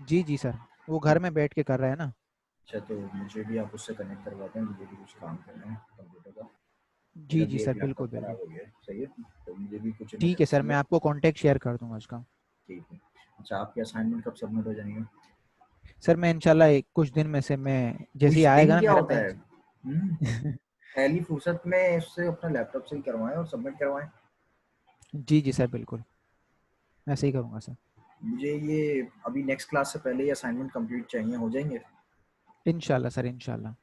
जी सर, वो घर में बैठ के कर रहा है ना। अच्छा, तो मुझे भी आप उससे कनेक्ट करवाते हैं, मुझे भी कुछ काम करना है कंप्यूटर का। जी मेरा जी भी सर, एक बिल्कुल लैपटॉप बिल्कुल। खराब हो गया है, सही है, तो मुझे भी कुछ ठीक है सर, इमरजेंसी मैं है। आपको कॉन्टेक्ट शेयर कर दूंगा उसका। ठीक है। अच्छा, आपके असाइनमेंट कब सबमिट हो जाएंगे? सर मैं इंशाल्लाह कुछ दिन में से, मैं जैसे ही कुछ आएगा दिन ना क्या मेरा होता है? बेंच। पहली फुर्सत में उससे अपना लैपटॉप से ही करवाएं और सबमिट करवाएं। जी जी सर, बिल्कुल ऐसे ही करूंगा सर। मुझे ये अभी नेक्स्ट क्लास से पहले ही असाइनमेंट कंप्लीट चाहिए, हो जाएंगे? इंशाल्लाह सर, इंशाल्लाह।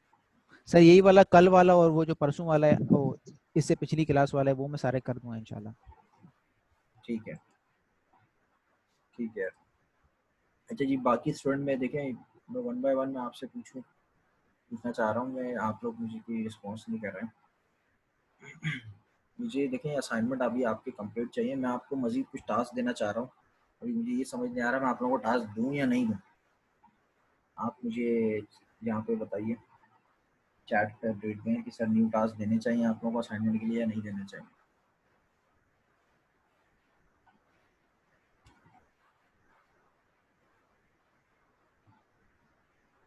सर यही वाला कल वाला और वो जो परसों वाला है, वो इससे पिछली क्लास वाला है, वो मैं सारे कर दूंगा इंशाल्लाह। ठीक है, ठीक है। अच्छा जी, बाकी स्टूडेंट में देखें, मैं वन बाय वन मैं आपसे पूछना चाह रहा हूँ मैं, आप लोग मुझे कोई रिस्पॉन्स नहीं कर रहे हैं। मुझे देखें असाइनमेंट अभी आपके कंप्लीट चाहिए, मैं आपको मज़ीद कुछ टास्क देना चाह रहा हूँ। अभी मुझे ये समझ नहीं आ रहा मैं आप लोगों को टास्क दूँ या नहीं दूँ। आप मुझे यहाँ पे बताइए, चैट पे अपडेट दें कि सर न्यू टास्क देने चाहिए आप लोगों को असाइनमेंट के लिए या नहीं देने चाहिए।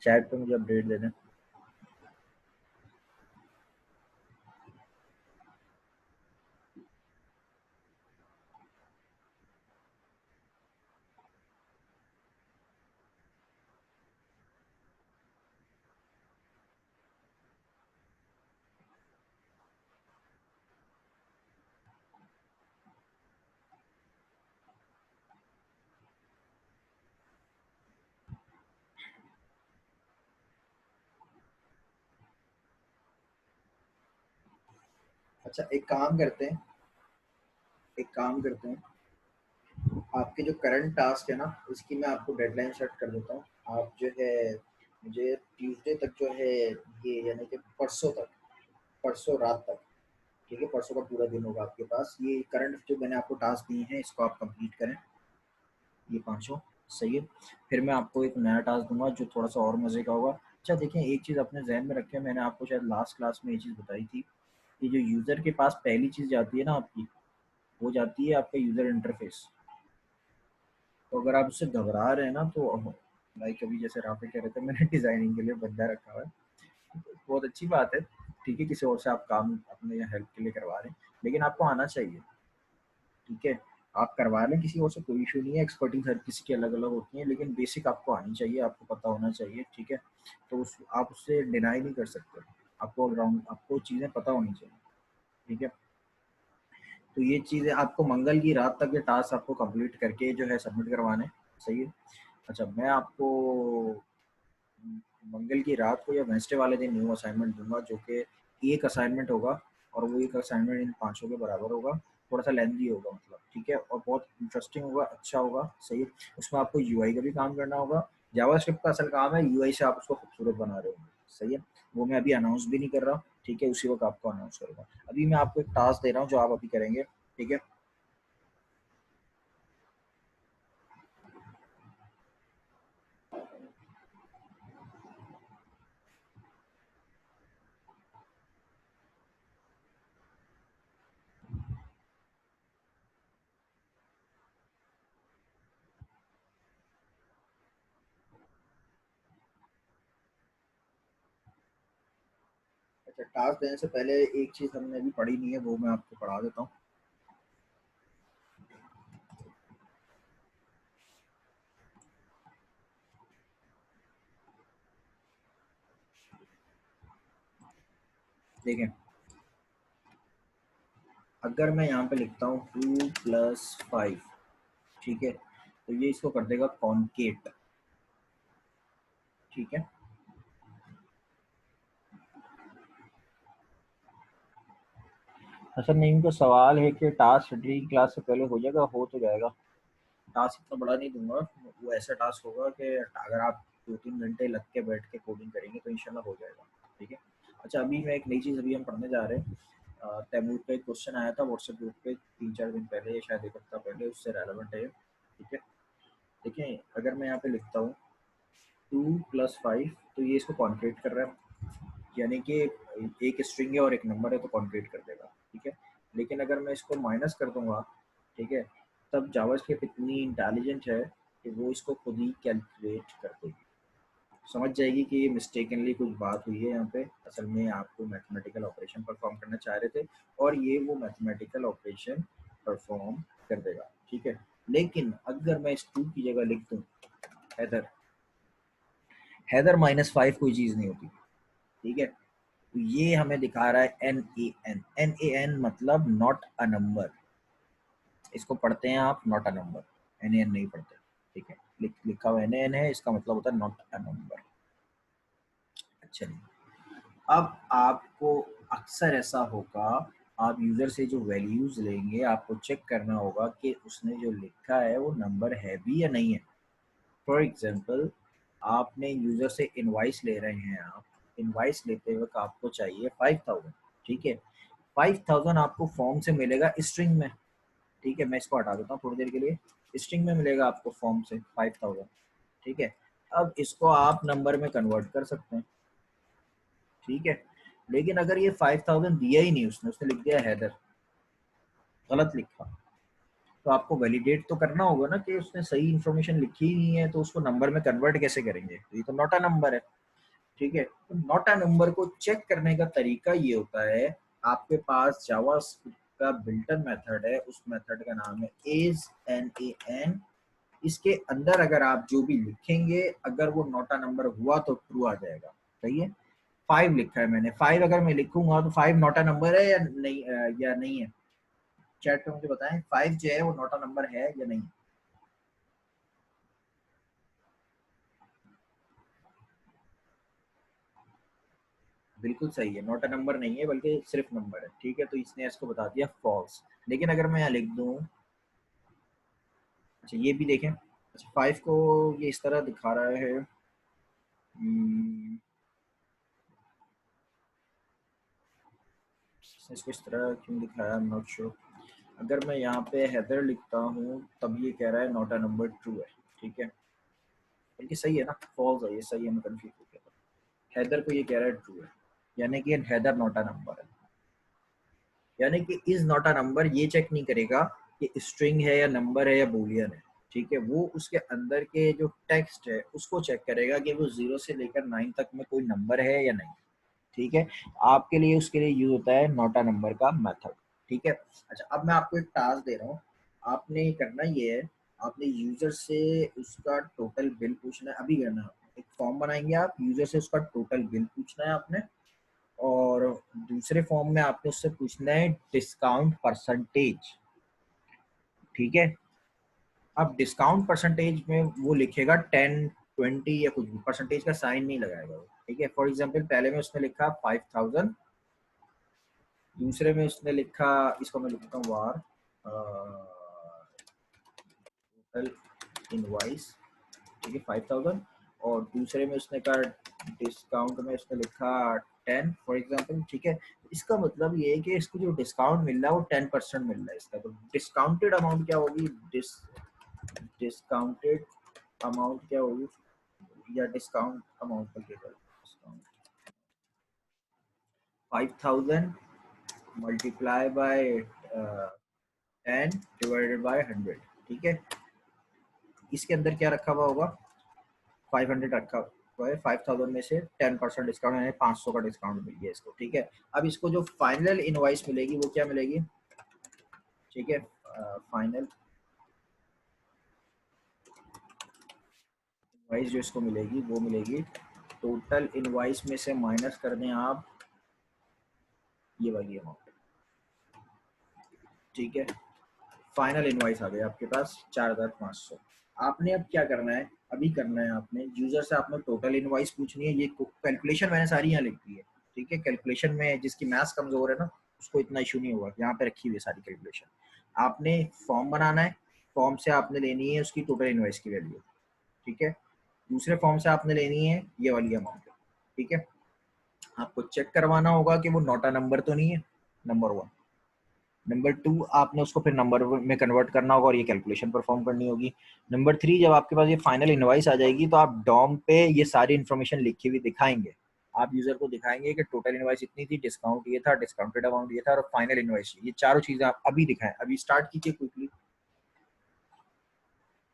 चैट पे मुझे अपडेट दे दें। अच्छा, एक काम करते हैं, आपके जो करंट टास्क है ना इसकी मैं आपको डेडलाइन सेट कर देता हूँ। आप जो है मुझे ट्यूसडे तक जो है ये, यानी कि परसों रात तक, ठीक है, परसों का पूरा दिन होगा आपके पास, ये करंट जो मैंने आपको टास्क दिए हैं इसको आप कंप्लीट करें, ये पांचों, सही है। फिर मैं आपको एक नया टास्क दूंगा जो थोड़ा सा और मजे का होगा। अच्छा देखें, एक चीज़ अपने जहन में रखें, मैंने आपको शायद लास्ट क्लास में ये चीज़ बताई थी कि जो यूज़र के पास पहली चीज़ जाती है ना आपकी, वो जाती है आपका यूज़र इंटरफेस। तो अगर आप उससे घबरा रहे हैं ना तो लाइक अभी जैसे राफे कह रहे थे मैंने डिज़ाइनिंग के लिए बंदा रखा हुआ है, बहुत अच्छी बात है, ठीक है, किसी और से आप काम अपने हेल्प के लिए करवा रहे हैं, लेकिन आपको आना चाहिए, ठीक है। आप करवा लें किसी और से, कोई इशू नहीं है, एक्सपर्टीज हर किसी की अलग अलग होती है, लेकिन बेसिक आपको आनी चाहिए, आपको पता होना चाहिए, ठीक है। तो आप उससे डिनाई नहीं कर सकते, आपको ऑलराउंड आपको चीज़ें पता होनी चाहिए, ठीक है। तो ये चीज़ें आपको मंगल की रात तक ये टास्क आपको कंप्लीट करके जो है सबमिट करवाने, सही है। अच्छा, मैं आपको मंगल की रात को या वेंसडे वाले दिन न्यू असाइनमेंट दूंगा जो कि एक असाइनमेंट होगा, और वो एक असाइनमेंट इन पांचों के बराबर होगा, थोड़ा सा लेंथी होगा मतलब, ठीक है, और बहुत इंटरेस्टिंग होगा, अच्छा होगा, सही है। उसमें आपको यूआई का भी काम करना होगा, जावास्क्रिप्ट का असल काम है, यूआई से आप उसको खूबसूरत बना रहे हो, सही है। वो मैं अभी अनाउंस भी नहीं कर रहा, ठीक है, उसी वक्त आपको अनाउंस करूँगा। अभी मैं आपको एक टास्क दे रहा हूँ जो आप अभी करेंगे, ठीक है। अच्छा, टास्क देने से पहले एक चीज़ हमने अभी पढ़ी नहीं है, वो मैं आपको पढ़ा देता हूँ। देखें, अगर मैं यहाँ पे लिखता हूँ 2 + 5, ठीक है, तो ये इसको कर देगा कॉन्केट, ठीक है। हसन नईम का सवाल है कि टास्क ड्रीम क्लास से पहले हो जाएगा? हो तो जाएगा। टास्क इतना बड़ा नहीं दूंगा, वो ऐसा टास्क होगा कि अगर आप 2-3 घंटे लग के बैठ के कोडिंग करेंगे तो इंशाल्लाह हो जाएगा, ठीक है। अच्छा, अभी मैं एक नई चीज़ अभी हम पढ़ने जा रहे हैं। तैमूर का एक क्वेश्चन आया था व्हाट्सएप ग्रुप पे 3-4 दिन पहले, या शायद 1 हफ्ता पहले, उससे रेलेवेंट है, ठीक है। देखिए, अगर मैं यहाँ पे लिखता हूँ 2 + 5, तो ये इसको कॉन्केट कर रहा है, यानी कि एक स्ट्रिंग है और एक नंबर है तो कॉन्केट कर देगा, ठीक है। लेकिन अगर मैं इसको माइनस कर दूंगा, ठीक है, तब जावास्क्रिप्ट इतनी इंटेलिजेंट है कि वो इसको खुद ही कैलकुलेट कर देगी, समझ जाएगी कि ये मिस्टेकनली कुछ बात हुई है यहाँ पे, असल में आपको मैथमेटिकल ऑपरेशन परफॉर्म करना चाह रहे थे और ये वो मैथमेटिकल ऑपरेशन परफॉर्म कर देगा, ठीक है। लेकिन अगर मैं इस 2 की जगह लिख दूँ हैदर, हैदर -5 कोई चीज़ नहीं होती, ठीक है। तो ये हमें दिखा रहा है NaN, NaN मतलब नॉट अ नंबर, इसको पढ़ते हैं आप नॉट अ नंबर, NaN नहीं पढ़ते, ठीक है। लिखा हुआ NaN है, इसका मतलब होता है नॉट अ नंबर। अच्छा नहीं, अब आपको अक्सर ऐसा होगा, आप यूज़र से जो वैल्यूज़ लेंगे आपको चेक करना होगा कि उसने जो लिखा है वो नंबर है भी या नहीं है। फॉर एग्जांपल, आपने यूज़र से इनवॉइस ले रहे हैं, आप इनवॉइस लेते वक्त आपको चाहिए 5000, ठीक है। 5000 आपको फॉर्म से मिलेगा स्ट्रिंग में, ठीक है। मैं इसको हटा देता हूँ थोड़ी देर के लिए, स्ट्रिंग में मिलेगा आपको फॉर्म से 5000, ठीक है। अब इसको आप नंबर में कन्वर्ट कर सकते हैं, ठीक है। लेकिन अगर ये 5000 दिया ही नहीं उसने, उसने लिख दिया हैदर, गलत लिखा, तो आपको वैलिडेट तो करना होगा ना कि उसने सही इन्फॉर्मेशन लिखी ही नहीं है, तो उसको नंबर में कन्वर्ट कैसे करेंगे? तो ये तो नॉट अ नंबर है, ठीक है। तो नॉट अ नंबर को चेक करने का तरीका ये होता है, आपके पास जावास्क्रिप्ट का बिल्ट इन मेथड है, उस मेथड का नाम है is NaN। इसके अंदर अगर आप जो भी लिखेंगे, अगर वो नॉट अ नंबर हुआ तो ट्रू आ जाएगा, सही है। 5 लिखा है मैंने, 5 अगर मैं लिखूंगा तो 5 नॉट अ नंबर है या नहीं है? चैट पे मुझे बताएं, 5 जो है वो नॉट अ नंबर है या नहीं? बिल्कुल सही है, नॉट अ नंबर नहीं है बल्कि सिर्फ नंबर है, ठीक है। तो इसने इसको बता दिया फॉल्स। लेकिन अगर मैं यहाँ लिख दूँ, अच्छा ये भी देखें, अच्छा 5 को ये इस तरह दिखा रहा है, इसको इस तरह क्यों दिखाया, आई एम नॉट श्योर। अगर मैं यहाँ पे हैदर लिखता हूँ तब ये कह रहा है नॉट अ नंबर ट्रू है, ठीक है। बल्कि सही है ना, फॉल्स है, ये सही है, मैं कंफ्यूज हो गया था। हैदर को ये कह रहा है ट्रू है, यानी कि हैदर नॉट अ नंबर है, यानी कि इज नॉट अ नंबर ये चेक नहीं करेगा कि स्ट्रिंग है या नंबर है या बूलियन है, ठीक है। वो उसके अंदर के जो टेक्स्ट है उसको चेक करेगा कि वो 0 से लेकर 9 तक में कोई नंबर है या नहीं, ठीक है। आपके लिए उसके लिए यूज होता है नॉट अ नंबर का मेथड, ठीक है। अच्छा, अब मैं आपको एक टास्क दे रहा हूँ, आपने करना ये है, आपने यूजर से उसका टोटल बिल पूछना है, अभी करना है आपने। एक फॉर्म बनाएंगे आप, यूजर से उसका टोटल बिल पूछना है आपने, और दूसरे फॉर्म में आपने उससे पूछना है डिस्काउंट परसेंटेज, ठीक है। अब डिस्काउंट परसेंटेज में वो लिखेगा 10, 20 या कुछ भी, परसेंटेज का साइन नहीं लगाएगा वो, ठीक है। फॉर एग्जाम्पल, पहले में उसने लिखा 5000, दूसरे में उसने लिखा, इसको मैं लिखता हूँ वार टोटल इनवाइस, ठीक है, 5000। और दूसरे में उसने कहा डिस्काउंट में उसने लिखा 10 फॉर एग्जांपल, ठीक है। इसका मतलब ये है कि इसको जो डिस्काउंट मिल रहा है वो 10% मिल रहा है इसका, तो डिस्काउंटेड अमाउंट क्या होगी, डिस्काउंटेड अमाउंट क्या होगी, या डिस्काउंट अमाउंट पर discount 5000 multiply by 10 divided by 100, ठीक है। इसके अंदर क्या रखा हुआ होगा, 500 रखा हुआ है, 5000 में से 10% डिस्काउंट, यानी 500 का डिस्काउंट मिल गया इसको, ठीक है। अब इसको जो फाइनल इनवॉइस मिलेगी वो क्या मिलेगी, ठीक है। फाइनल इनवॉइस जो इसको मिलेगी वो मिलेगी, टोटल इनवॉइस में से माइनस कर दें आप ये वाली अमाउंट, ठीक है। फाइनल इनवाइस आ गया आपके पास 4,500। आपने अब क्या करना है, अभी करना है आपने यूजर से आपने टोटल इनवाइस पूछनी है। ये कैलकुलेशन मैंने सारी यहाँ लिख दी है, ठीक है। कैलकुलेशन में जिसकी मैथ्स कमजोर है ना, उसको इतना इशू नहीं होगा, यहाँ पे रखी हुई है सारी कैलकुलेशन। आपने फॉर्म बनाना है, फॉर्म से आपने लेनी है उसकी टोटल इनवाइस की वैल्यू, ठीक है। दूसरे फॉर्म से आपने लेनी है ये वाली अमाउंट, ठीक है। आपको चेक करवाना होगा कि वो नोटा नंबर तो नहीं है, नंबर 1। नंबर 2, आपने उसको फिर नंबर में कन्वर्ट करना होगा और ये कैलकुलेशन परफॉर्म करनी होगी। नंबर 3, जब आपके पास ये फाइनल इनवाइस आ जाएगी तो आप डॉम पे ये सारी इन्फॉर्मेशन लिखी हुई दिखाएंगे। आप यूजर को दिखाएंगे कि टोटल इनवाइस इतनी थी, डिस्काउंट ये था, डिस्काउंटेड अमाउंट ये था और फाइनल इनवाइस ये चारों चीजें आप अभी दिखाएं। अभी स्टार्ट कीजिए quickly.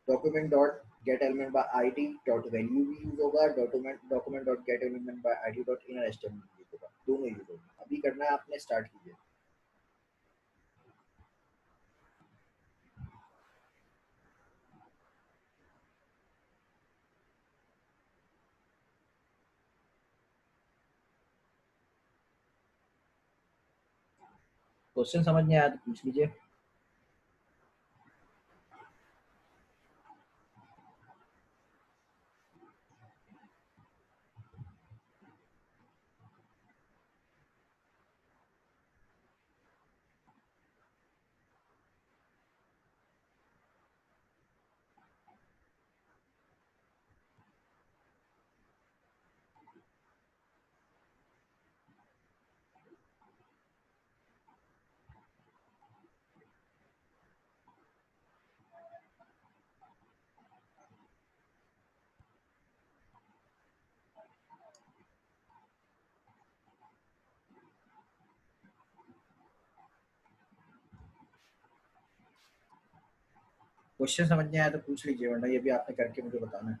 Document dot get element by ID dot value भी यूज होगा, document dot get element by ID dot inner HTML भी यूज होगा, दोनों यूज होगा। अभी करना है आपने, स्टार्ट कीजिए। क्वेश्चन समझ में आया तो पूछ लीजिए। क्वेश्चन समझ में आया तो पूछ लीजिए, वरना ये भी आपने करके मुझे बताना है।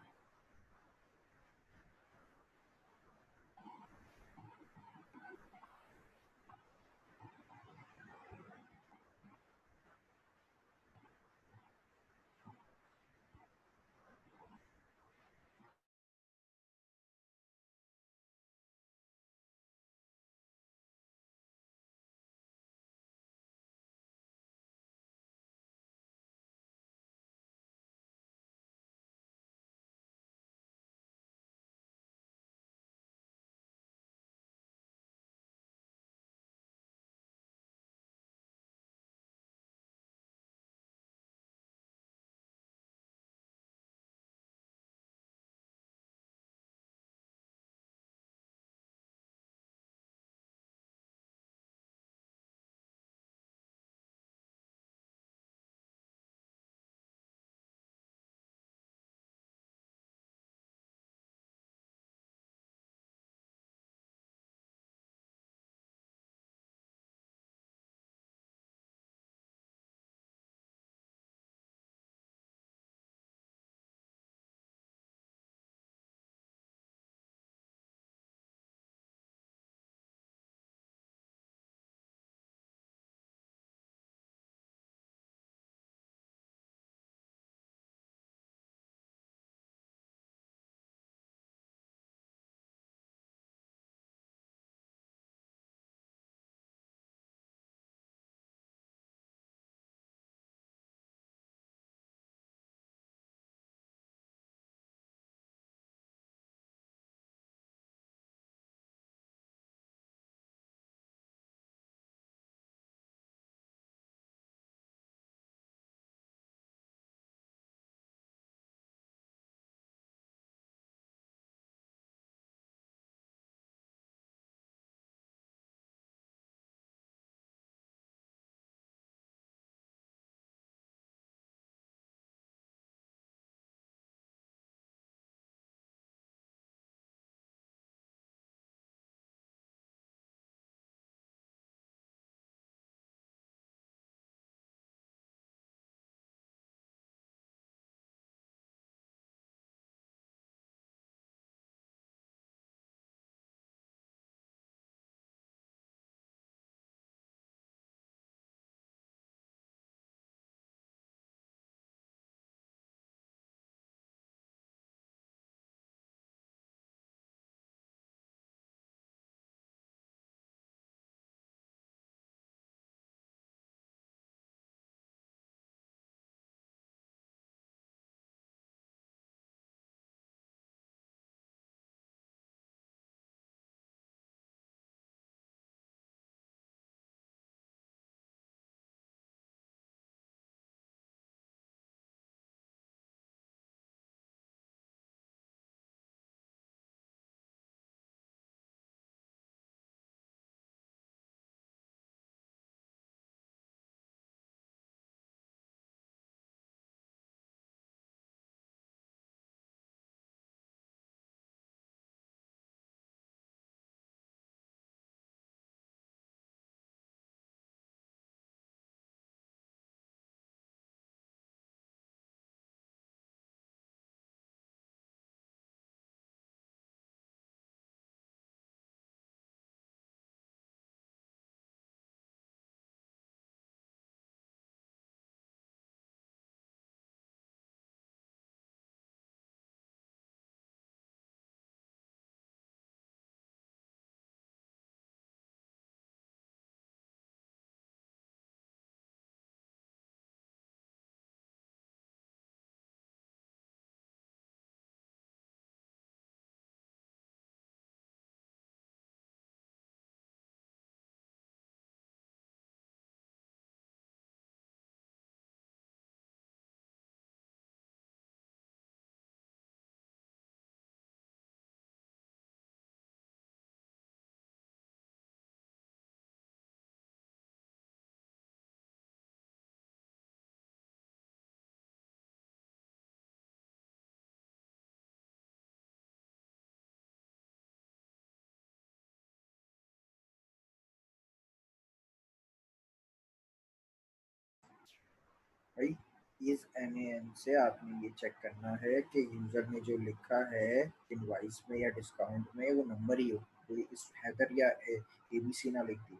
भाई इस एन से आपने ये चेक करना है कि यूजर ने जो लिखा है इनवाइस में या डिस्काउंट में वो नंबर ही हो, कोई इस हैदर या एबीसी ना लिख दी,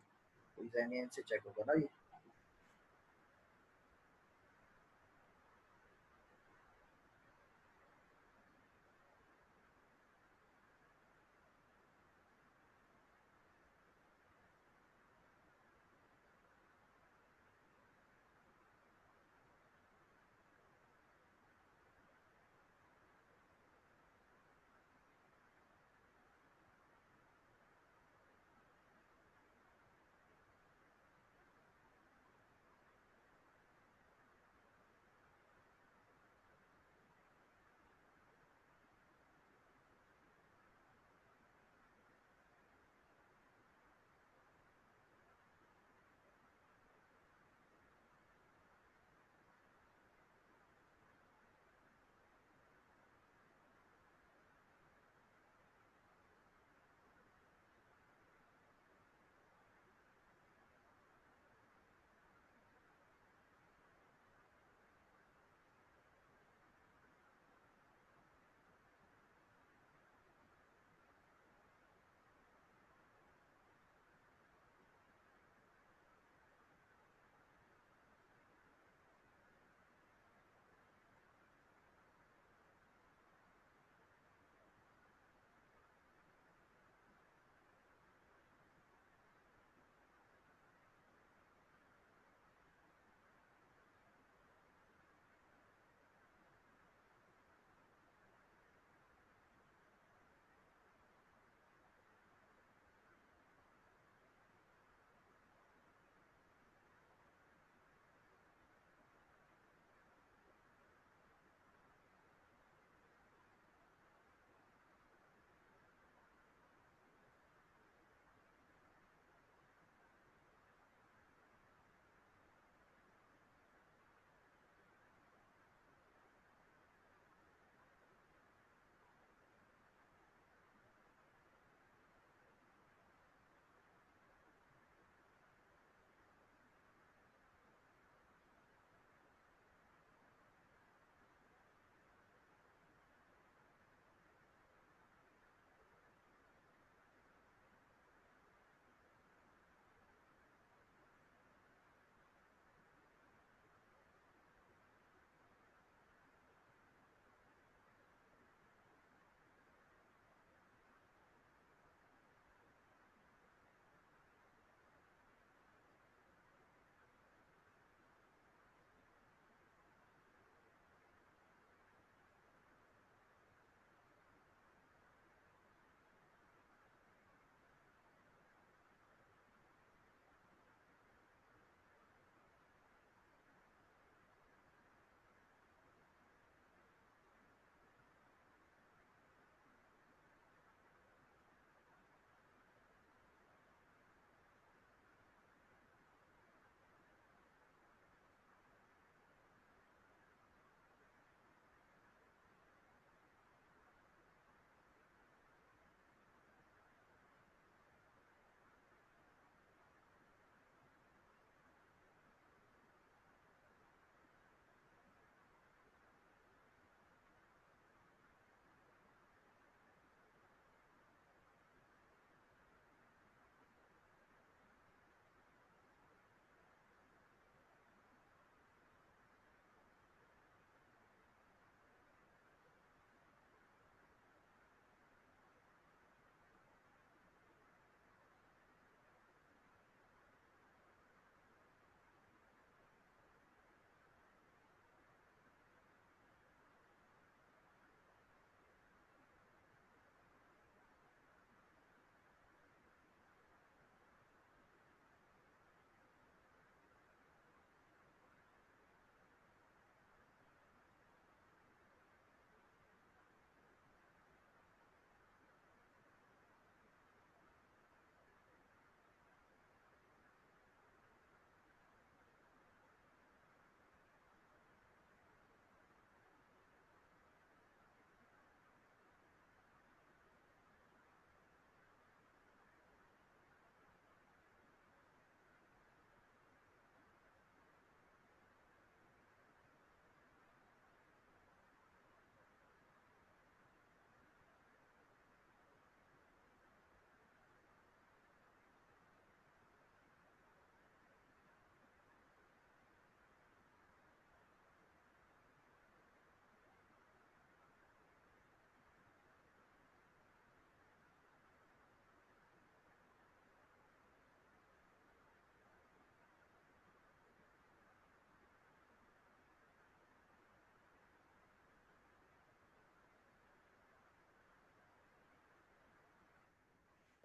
तो इस एन से चेक होगा ना ये।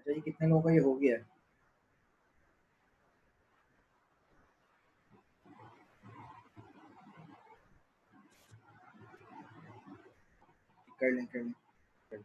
अच्छा ये कितने लोगों का ये हो गया है? कर लें कर लें कर लें।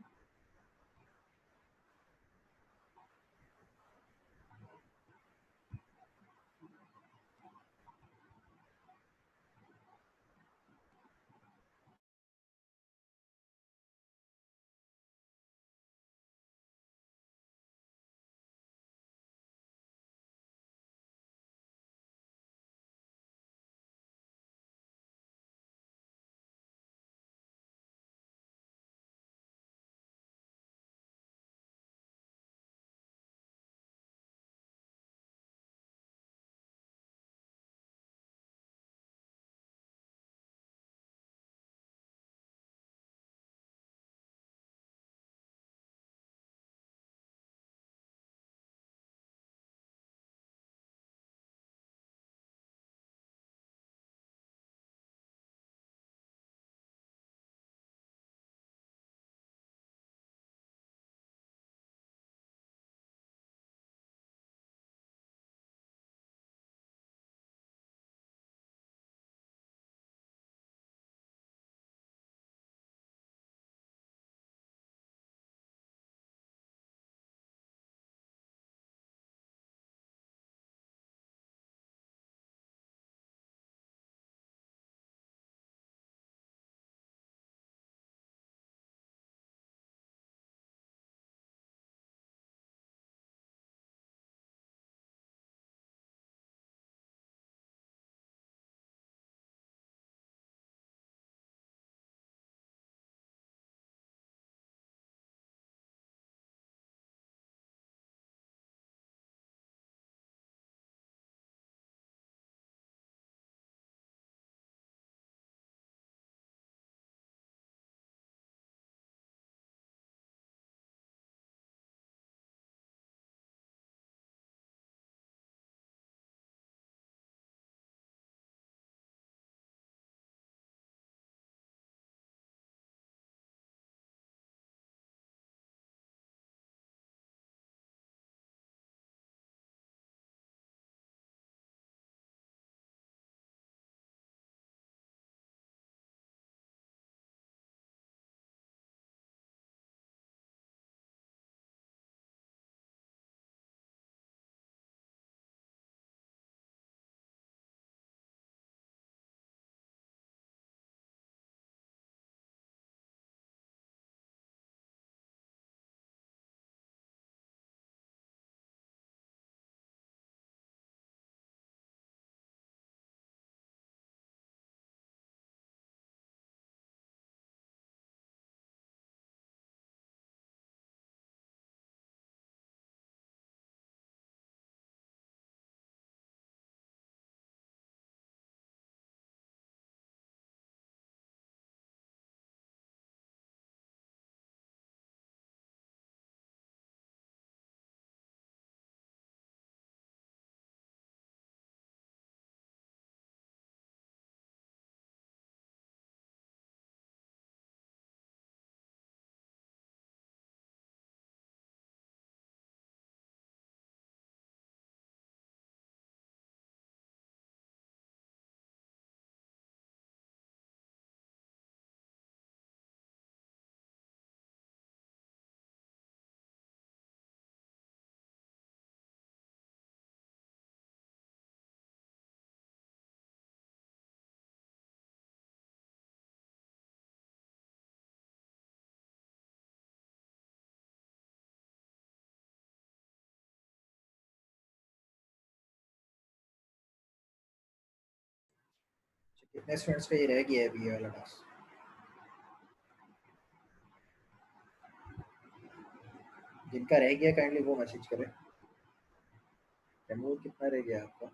अच्छा, कितने स्टूडेंट्स का ये रह गया है अभी ये वाला टास्क? जिनका रह गया काइंडली वो मैसेज करें। डेमो कितना रह गया आपका?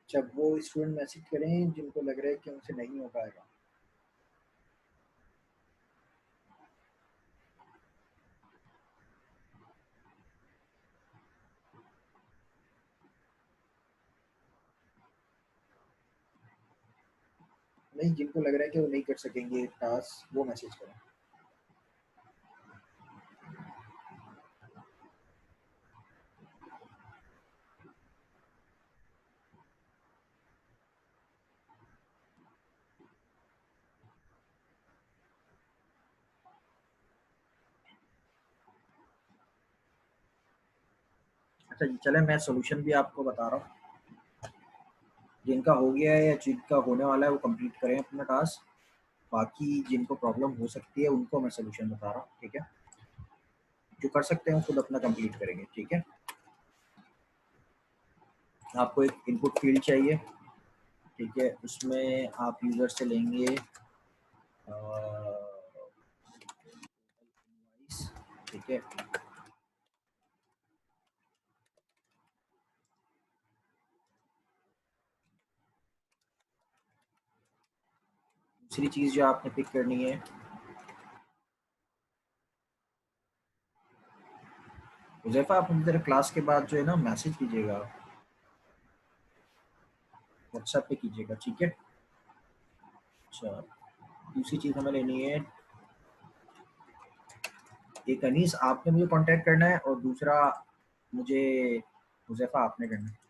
जब वो स्टूडेंट मैसेज करें जिनको लग रहा है कि उनसे नहीं हो पाएगा। नहीं, जिनको लग रहा है कि वो नहीं कर सकेंगे टास्क, वो मैसेज करें। अच्छा जी, चले मैं सोल्यूशन भी आपको बता रहा हूँ। जिनका हो गया है या जिनका होने वाला है वो कंप्लीट करें अपना टास्क। बाकी जिनको प्रॉब्लम हो सकती है उनको मैं सोल्यूशन बता रहा हूँ, ठीक है। जो कर सकते हैं वो खुद अपना कंप्लीट करेंगे, ठीक है। आपको एक इनपुट फील्ड चाहिए, ठीक है। उसमें आप यूजर से लेंगे ठीक है। दूसरी चीज जो आपने पिक करनी है, हुज़ैफा आप मुझे क्लास के बाद जो है ना मैसेज कीजिएगा, व्हाट्सएप पे कीजिएगा, ठीक है। अच्छा, दूसरी चीज हमें लेनी है, एक अनीस आपने मुझे कांटेक्ट करना है और दूसरा मुझे हुज़ैफा आपने करना है।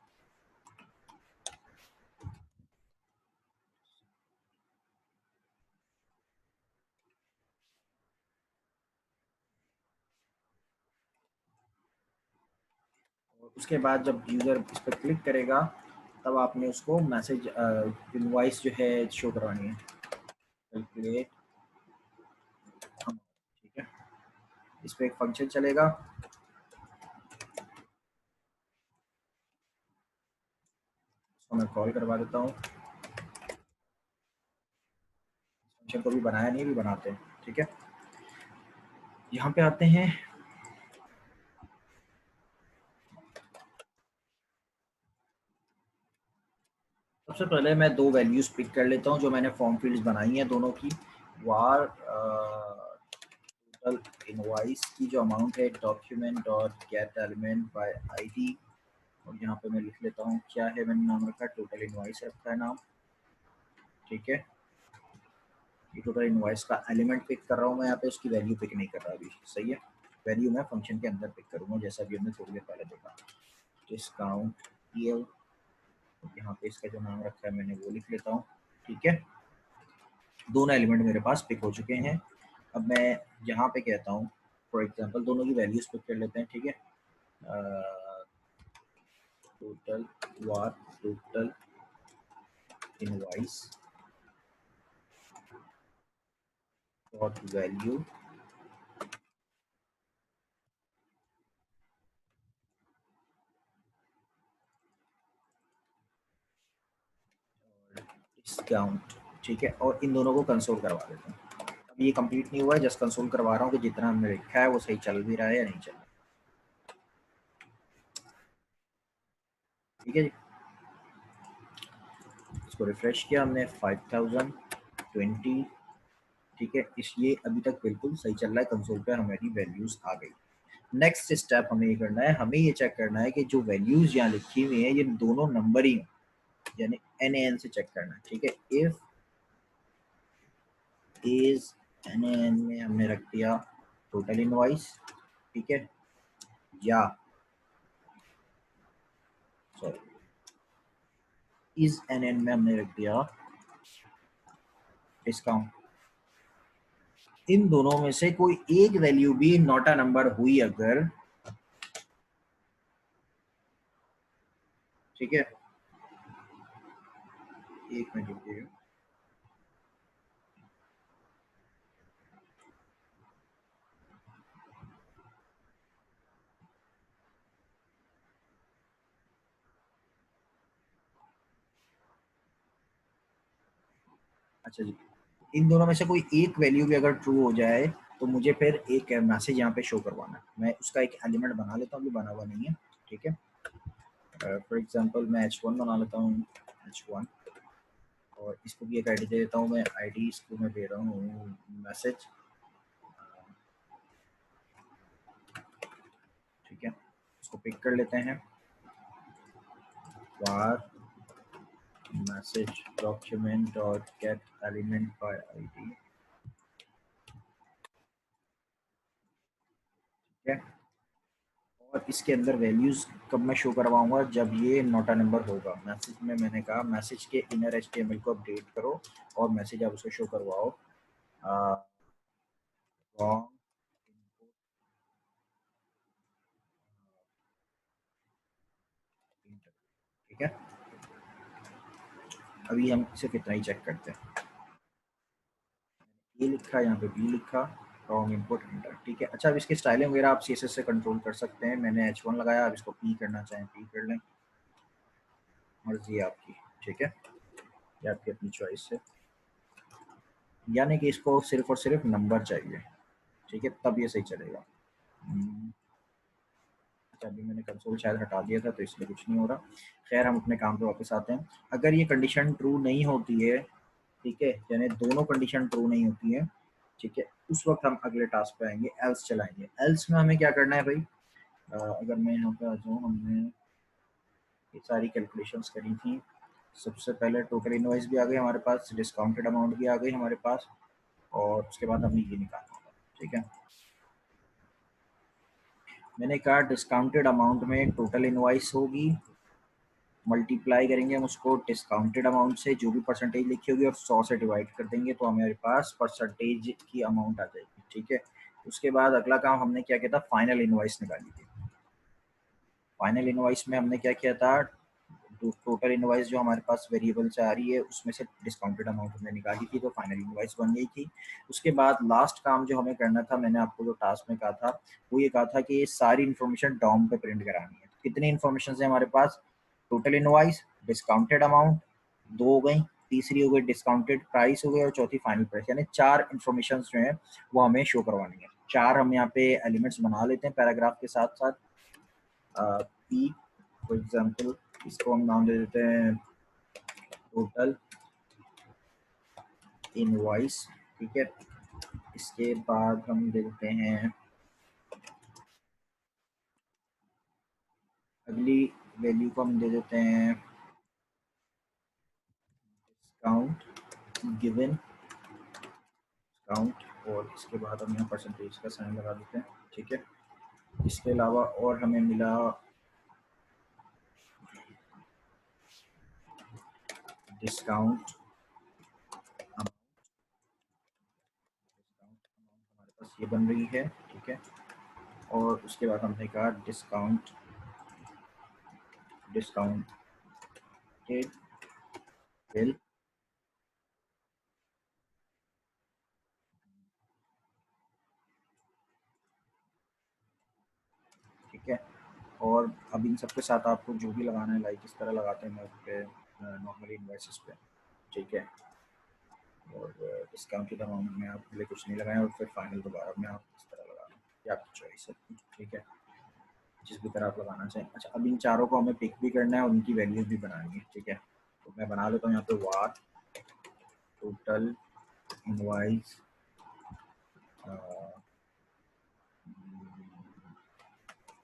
और उसके बाद जब यूज़र इस पर क्लिक करेगा तब आपने उसको मैसेज इनवॉइस जो है शो करवानी है, कैलकुलेट, ठीक है। इस पर एक फंक्शन चलेगा, उसको मैं कॉल करवा देता हूँ। फंक्शन को भी बनाया नहीं, भी बनाते हैं, ठीक है। यहाँ पे आते हैं, सबसे पहले मैं दो वैल्यूज पिक कर लेता हूँ जो मैंने फॉर्म फील्ड्स बनाई हैं दोनों की। वार टोटल इनवॉइस की जो अमाउंट है, document dot get element by ID, और यहाँ पे मैं लिख लेता हूँ क्या है, मैंने नाम रखा है टोटल इनवॉइस रखा है नाम, ठीक है। ये टोटल इनवॉइस का एलिमेंट पिक कर रहा हूँ मैं यहाँ पे, उसकी वैल्यू पिक नहीं कर रहा अभी, सही है। वैल्यू मैं फंक्शन के अंदर पिक करूँगा जैसा भी हमने थोड़ी देर पहले देखा। डिस्काउंट ईएल, यहाँ पे इसका जो नाम रखा है मैंने वो लिख लेता हूँ, ठीक है। दोनों एलिमेंट मेरे पास पिक हो चुके हैं। अब मैं यहाँ पे कहता हूँ फॉर एग्जांपल दोनों की वैल्यूज पिक कर लेते हैं, ठीक है। Total var total invoice dot value, discount, ठीक है। और इन दोनों को कंसोल करवा देते हैं। अब ये कंप्लीट नहीं हुआ है, जस्ट कंसोल करवा रहा हूँ कि जितना हमने लिखा है वो सही चल भी रहा है या नहीं चल रहा, ठीक है जी। इसको रिफ्रेश किया हमने 5020, ठीक है। इस ये अभी तक बिल्कुल सही चल रहा है, कंसोल पे हमारी वैल्यूज आ गई। नेक्स्ट स्टेप हमें ये करना है, हमें ये चेक करना है कि जो वैल्यूज यहाँ लिखी हुई हैं ये दोनों नंबरिंग, यानी NaN से चेक करना है, ठीक है। इफ इज NaN में हमने रख दिया टोटल इनवॉइस, ठीक है, या सॉरी इज NaN में हमने रख दिया डिस्काउंट। इन दोनों में से कोई एक वैल्यू भी नॉट अ नंबर हुई अगर, ठीक है, एक मिनट रुकिए। अच्छा जी, इन दोनों में से कोई एक वैल्यू भी अगर ट्रू हो जाए तो मुझे फिर एक मैसेज यहाँ पे शो करवाना है। मैं उसका एक एलिमेंट बना लेता हूँ, अभी बना हुआ नहीं है, ठीक है। फॉर एग्जांपल मैं H1 बना लेता हूँ, H1, और इसको भी एक आईडी दे देता हूँ मैं, आईडी इसको मैं दे रहा हूँ मैसेज, ठीक है। इसको पिक कर लेते हैं, var message document dot get element by ID, ठीक है। और इसके अंदर वैल्यूज कब मैं शो करवाऊंगा, जब ये नोट अ नंबर होगा। मैसेज में मैंने कहा मैसेज के इनर एचटीएमएल को अपडेट करो और मैसेज आप उसको शो करवाओ रॉन्ग, ठीक है। अभी हम सिर्फ इतना ही चेक करते हैं, ये लिखा यहाँ पे बी लिखा, रॉन्ग इनपुट एंटर, ठीक है। अच्छा, अब इसके स्टाइलिंग वगैरह आप सीएसएस से कंट्रोल कर सकते हैं। मैंने H1 लगाया, अब इसको पी करना चाहें पी कर लें, मर्जी है आपकी, ठीक है, ये आपकी अपनी चॉइस है। यानी कि इसको सिर्फ और सिर्फ नंबर चाहिए, ठीक है, तब ये सही चलेगा। अच्छा, अभी मैंने कंसोल शायद हटा दिया था तो इसलिए कुछ नहीं हो रहा। खैर, हम अपने काम पे वापस आते हैं। अगर ये कंडीशन ट्रू नहीं होती है, ठीक है, यानी दोनों कंडीशन ट्रू नहीं होती है, ठीक है, उस वक्त हम अगले टास्क पे आएंगे, एल्स चलाएंगे। एल्स में हमें क्या करना है भाई, अगर मैं यहाँ पे आ जाऊँ, हमने ये सारी कैलकुलेशंस करी थी। सबसे पहले टोटल इनवॉइस भी आ गई हमारे पास, डिस्काउंटेड अमाउंट भी आ गई हमारे पास, और उसके बाद हमें ये निकालना होगा, ठीक है। मैंने कहा डिस्काउंटेड अमाउंट में टोटल इनवॉइस होगी, मल्टीप्लाई करेंगे हम उसको डिस्काउंटेड अमाउंट से, जो भी परसेंटेज लिखी होगी, और 100 से डिवाइड कर देंगे तो हमारे पास परसेंटेज की अमाउंट आ जाएगी, ठीक है। उसके बाद अगला काम हमने क्या किया था, फाइनल इनवॉइस निकाली थी। फाइनल इनवॉइस में हमने क्या किया था, टोटल इनवॉइस जो हमारे पास वेरिएबल से आ रही है उसमें से डिस्काउंटेड अमाउंट हमने निकाली थी, तो फाइनल इनवॉइस बन गई थी। उसके बाद लास्ट काम जो हमें करना था, मैंने आपको जो टास्क में कहा था वो ये कहा था कि ये सारी इन्फॉर्मेशन डॉम पे प्रिंट करानी है। कितनी इन्फॉर्मेशन है हमारे पास, टोटल इनवॉइस, डिस्काउंटेड अमाउंट, दो हो गई, तीसरी हो गई डिस्काउंटेड प्राइस हो गई, और चौथी फाइनल प्राइस, यानी 4 इन्फॉर्मेशन जो है वो हमें शो करवानी है। 4 हम यहाँ पे एलिमेंट्स बना लेते हैं पैराग्राफ के साथ साथ। पी फॉर एग्जाम्पल, इसको हम नाम दे देते हैं टोटल इनवॉइस, ठीक है। इसके बाद हम दे देते हैं अगली वैल्यू को हम दे देते हैं डिस्काउंट गिवन डिस्काउंट, और इसके बाद हम यहाँ परसेंटेज का साइन लगा देते हैं, ठीक है। इसके अलावा और हमें मिला डिस्काउंट अमाउंट, हमारे पास ये बन रही है, ठीक है। और उसके बाद हमने कहा डिस्काउंट डिस्काउंटेड बिल, ठीक है। और अब इन सब के साथ आपको जो भी लगाना है, लाइक इस तरह लगाते हैं मैं पे नॉर्मली इन्वाइसेस पे, ठीक है। और डिस्काउंटेड अमाउंट में आप पहले कुछ नहीं लगाएं और फिर फाइनल दोबारा में आप इस तरह लगा लें, ये आपकी चॉइस है, ठीक है, जिस भी तरह आप लगाना चाहें। अच्छा, अब इन चारों को हमें पिक भी करना है और उनकी वैल्यूज भी बनानी है, ठीक है। तो मैं बना लेता हूँ यहाँ पे वार टोटल इनवाइस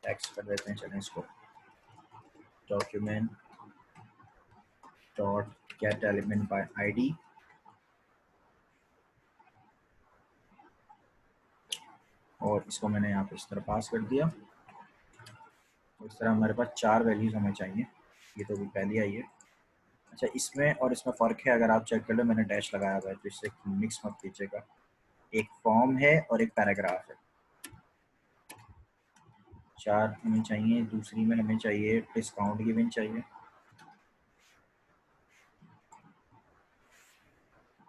टेक्स्ट कर देते हैं, चलें इसको, document dot get element by ID, और इसको मैंने यहाँ पे इस तरह पास कर दिया। तो इस तरह हमारे पास 4 वैल्यूज हमें चाहिए, ये तो भी पहली आई है। अच्छा, इसमें और इसमें फ़र्क है, अगर आप चेक कर लो, मैंने डैश लगाया हुआ है तो इससे मिक्स मत कीजिएगा। एक फॉर्म है और एक पैराग्राफ है, 4 हमें चाहिए। दूसरी में हमें चाहिए डिस्काउंट गिवन चाहिए,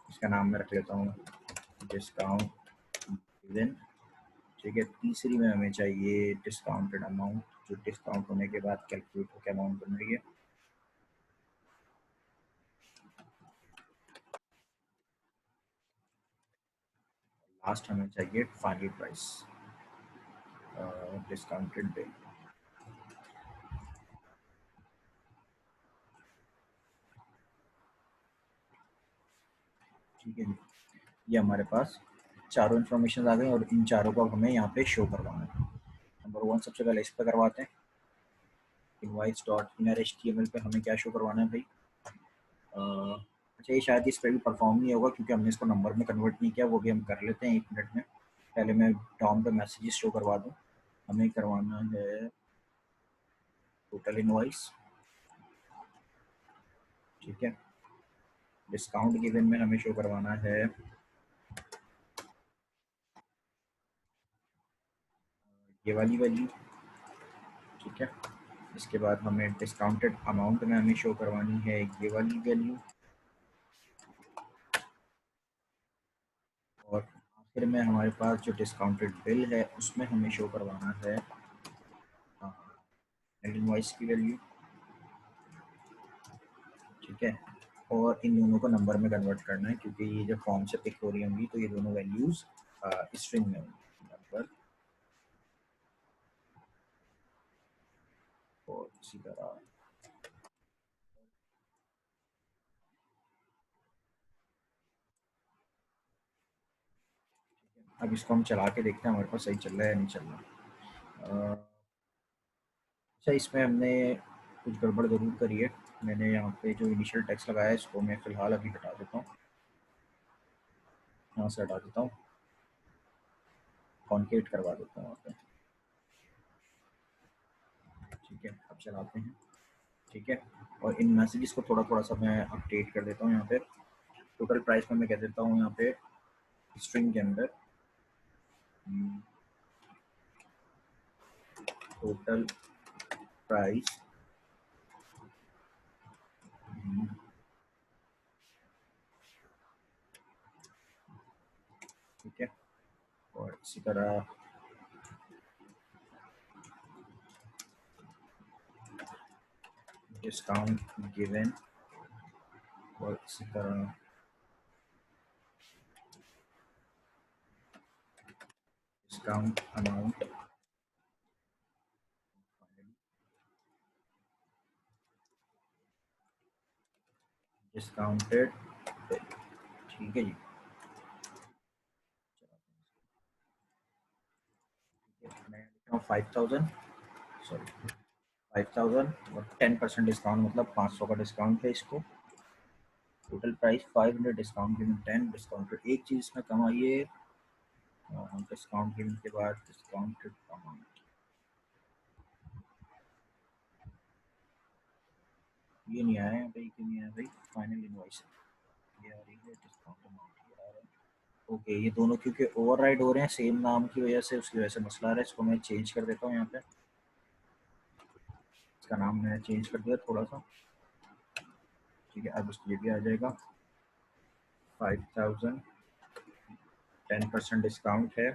इसका नाम मैं रख लेता हूँ डिस्काउंट गिवन, ठीक है। तीसरी में हमें चाहिए डिस्काउंटेड अमाउंट, जो डिस्काउंट होने के बाद कैलकुलेट होकर अमाउंट बन रही है। लास्ट हमें चाहिए फाइनल प्राइस, डिस्काउंटेड बिल, ठीक है। ये हमारे पास चारों इन्फॉर्मेशन आ गई और इन चारों को अब हमें यहाँ पे शो करवाना है। नंबर 1 सबसे पहले इस पर करवाते हैं, इनवाइस डॉट इनर एचटीएमएल पे हमें क्या शो करवाना है भाई, अच्छा, ये शायद इस पर भी परफॉर्म नहीं होगा क्योंकि हमने इसको नंबर में कन्वर्ट नहीं किया, वो भी हम कर लेते हैं 1 मिनट में। पहले मैं टॉम पे मैसेजेस शो करवा दूँ। हमें करवाना है टोटल इनवॉइस, ठीक है। डिस्काउंट गिवन में हमें शो करवाना है ये वाली वैल्यू, ठीक है। इसके बाद हमें डिस्काउंटेड अमाउंट में हमें शो करवानी है ये वाली वैल्यू, और आखिर में हमारे पास जो डिस्काउंटेड बिल है उसमें हमें शो करवाना है इनवॉइस की वैल्यू, ठीक है। और इन दोनों को नंबर में कन्वर्ट करना है क्योंकि ये जब फॉर्म से पिक हो रही होंगी तो ये दोनों वैल्यूज स्ट्रिंग में होंगी नंबर। और इसी तरह अब इसको हम चला के देखते हैं हमारे पास सही चल रहा है या नहीं चल रहा। अच्छा, इसमें हमने कुछ गड़बड़ ज़रूर करी है। मैंने यहाँ पे जो इनिशियल टेक्स्ट लगाया है इसको मैं फ़िलहाल अभी हटा देता हूँ, यहाँ से हटा देता हूँ, कॉन्केट करवा देता हूँ यहाँ पे, ठीक है। अब चलाते हैं, ठीक है। और इन मैसेजेस को थोड़ा थोड़ा सा मैं अपडेट कर देता हूँ यहाँ पे। टोटल प्राइस में मैं कह देता हूँ यहाँ पे स्ट्रिंग के अंदर टोटल प्राइस, ठीक है। और इसी तरह डिस्काउंट गिवन, और इसी तरह डिस्काउंट अमाउंट, डिस्काउंटेड, ठीक है जी। मैं लिख रहा हूँ 5000, सॉरी 5000 और 10% डिस्काउंट मतलब 500 का डिस्काउंट है इसको। Total price 500, discount given 10, discounted. एक चीज़ इसमें कम आई है, डिस्काउंट गिवन के बाद डिस्काउंटेड अमाउंट, ये नहीं आया भाई, क्यों नहीं आया भाई? फाइनल इनवॉइस ये आ रही है, डिस्काउंट अमाउंट ये आ रहा है। ओके, ये दोनों क्योंकि ओवरराइड हो रहे हैं सेम नाम की वजह से, उसकी वजह से मसला आ रहा है। इसको मैं चेंज कर देता हूँ यहाँ पे, इसका नाम मैंने चेंज कर दिया थोड़ा सा, ठीक है। अब इसके लिए भी आ जाएगा 5000, 10% डिस्काउंट है,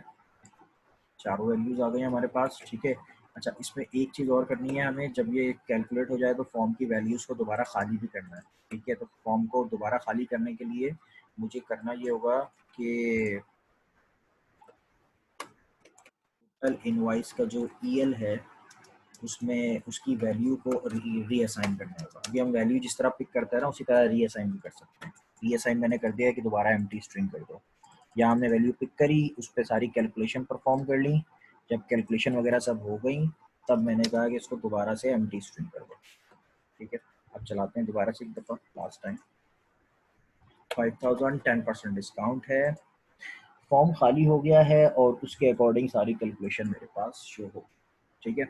चारों वैल्यूज आ गई हमारे पास, ठीक है। अच्छा, इसमें एक चीज़ और करनी है हमें, जब ये कैलकुलेट हो जाए तो फॉर्म की वैल्यूज़ को दोबारा खाली भी करना है, ठीक है। तो फॉर्म को दोबारा खाली करने के लिए मुझे करना ये होगा कि टोटल इनवॉइस का जो ईएल है उसमें उसकी वैल्यू को रीअसाइन करना होगा। अभी हम वैल्यू जिस तरह पिक करते हैं ना उसी तरह रीअसाइन भी कर सकते हैं। रीअसाइन मैंने कर दिया है कि दोबारा एम्प्टी स्ट्रिंग कर दो। यहाँ हमने वैल्यू पिक करी, उस पर सारी कैलकुलेशन परफॉर्म कर ली, जब कैलकुलेशन वगैरह सब हो गई तब मैंने कहा कि इसको दोबारा से एम्प्टी स्ट्रिंग कर दो, ठीक है। अब चलाते हैं दोबारा से एक दफ़ा, लास्ट टाइम 5000, 10% डिस्काउंट है, फॉर्म खाली हो गया है और उसके अकॉर्डिंग सारी कैलकुलेशन मेरे पास शो हो, ठीक है।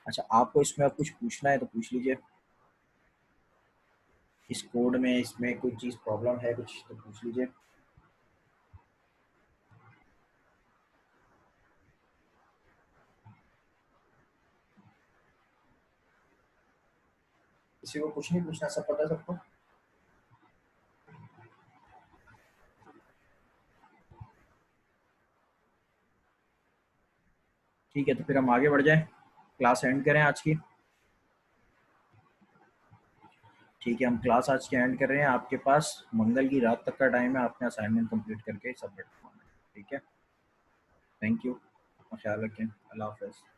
अच्छा, आपको इसमें अब कुछ पूछना है तो पूछ लीजिए, इस कोड में इसमें कोई चीज़ प्रॉब्लम है कुछ तो पूछ लीजिए। किसी को कुछ नहीं पूछना, सब पता है सबको? ठीक है, तो फिर हम आगे बढ़ जाएं, क्लास एंड करें आज की। ठीक है, हम क्लास आज के एंड कर रहे हैं। आपके पास मंगल की रात तक का टाइम है, आपने असाइनमेंट कंप्लीट करके सबमिट करवाना है, ठीक है। थैंक यू, अपना ख्याल रखें, अल्लाह हाफ़िज़।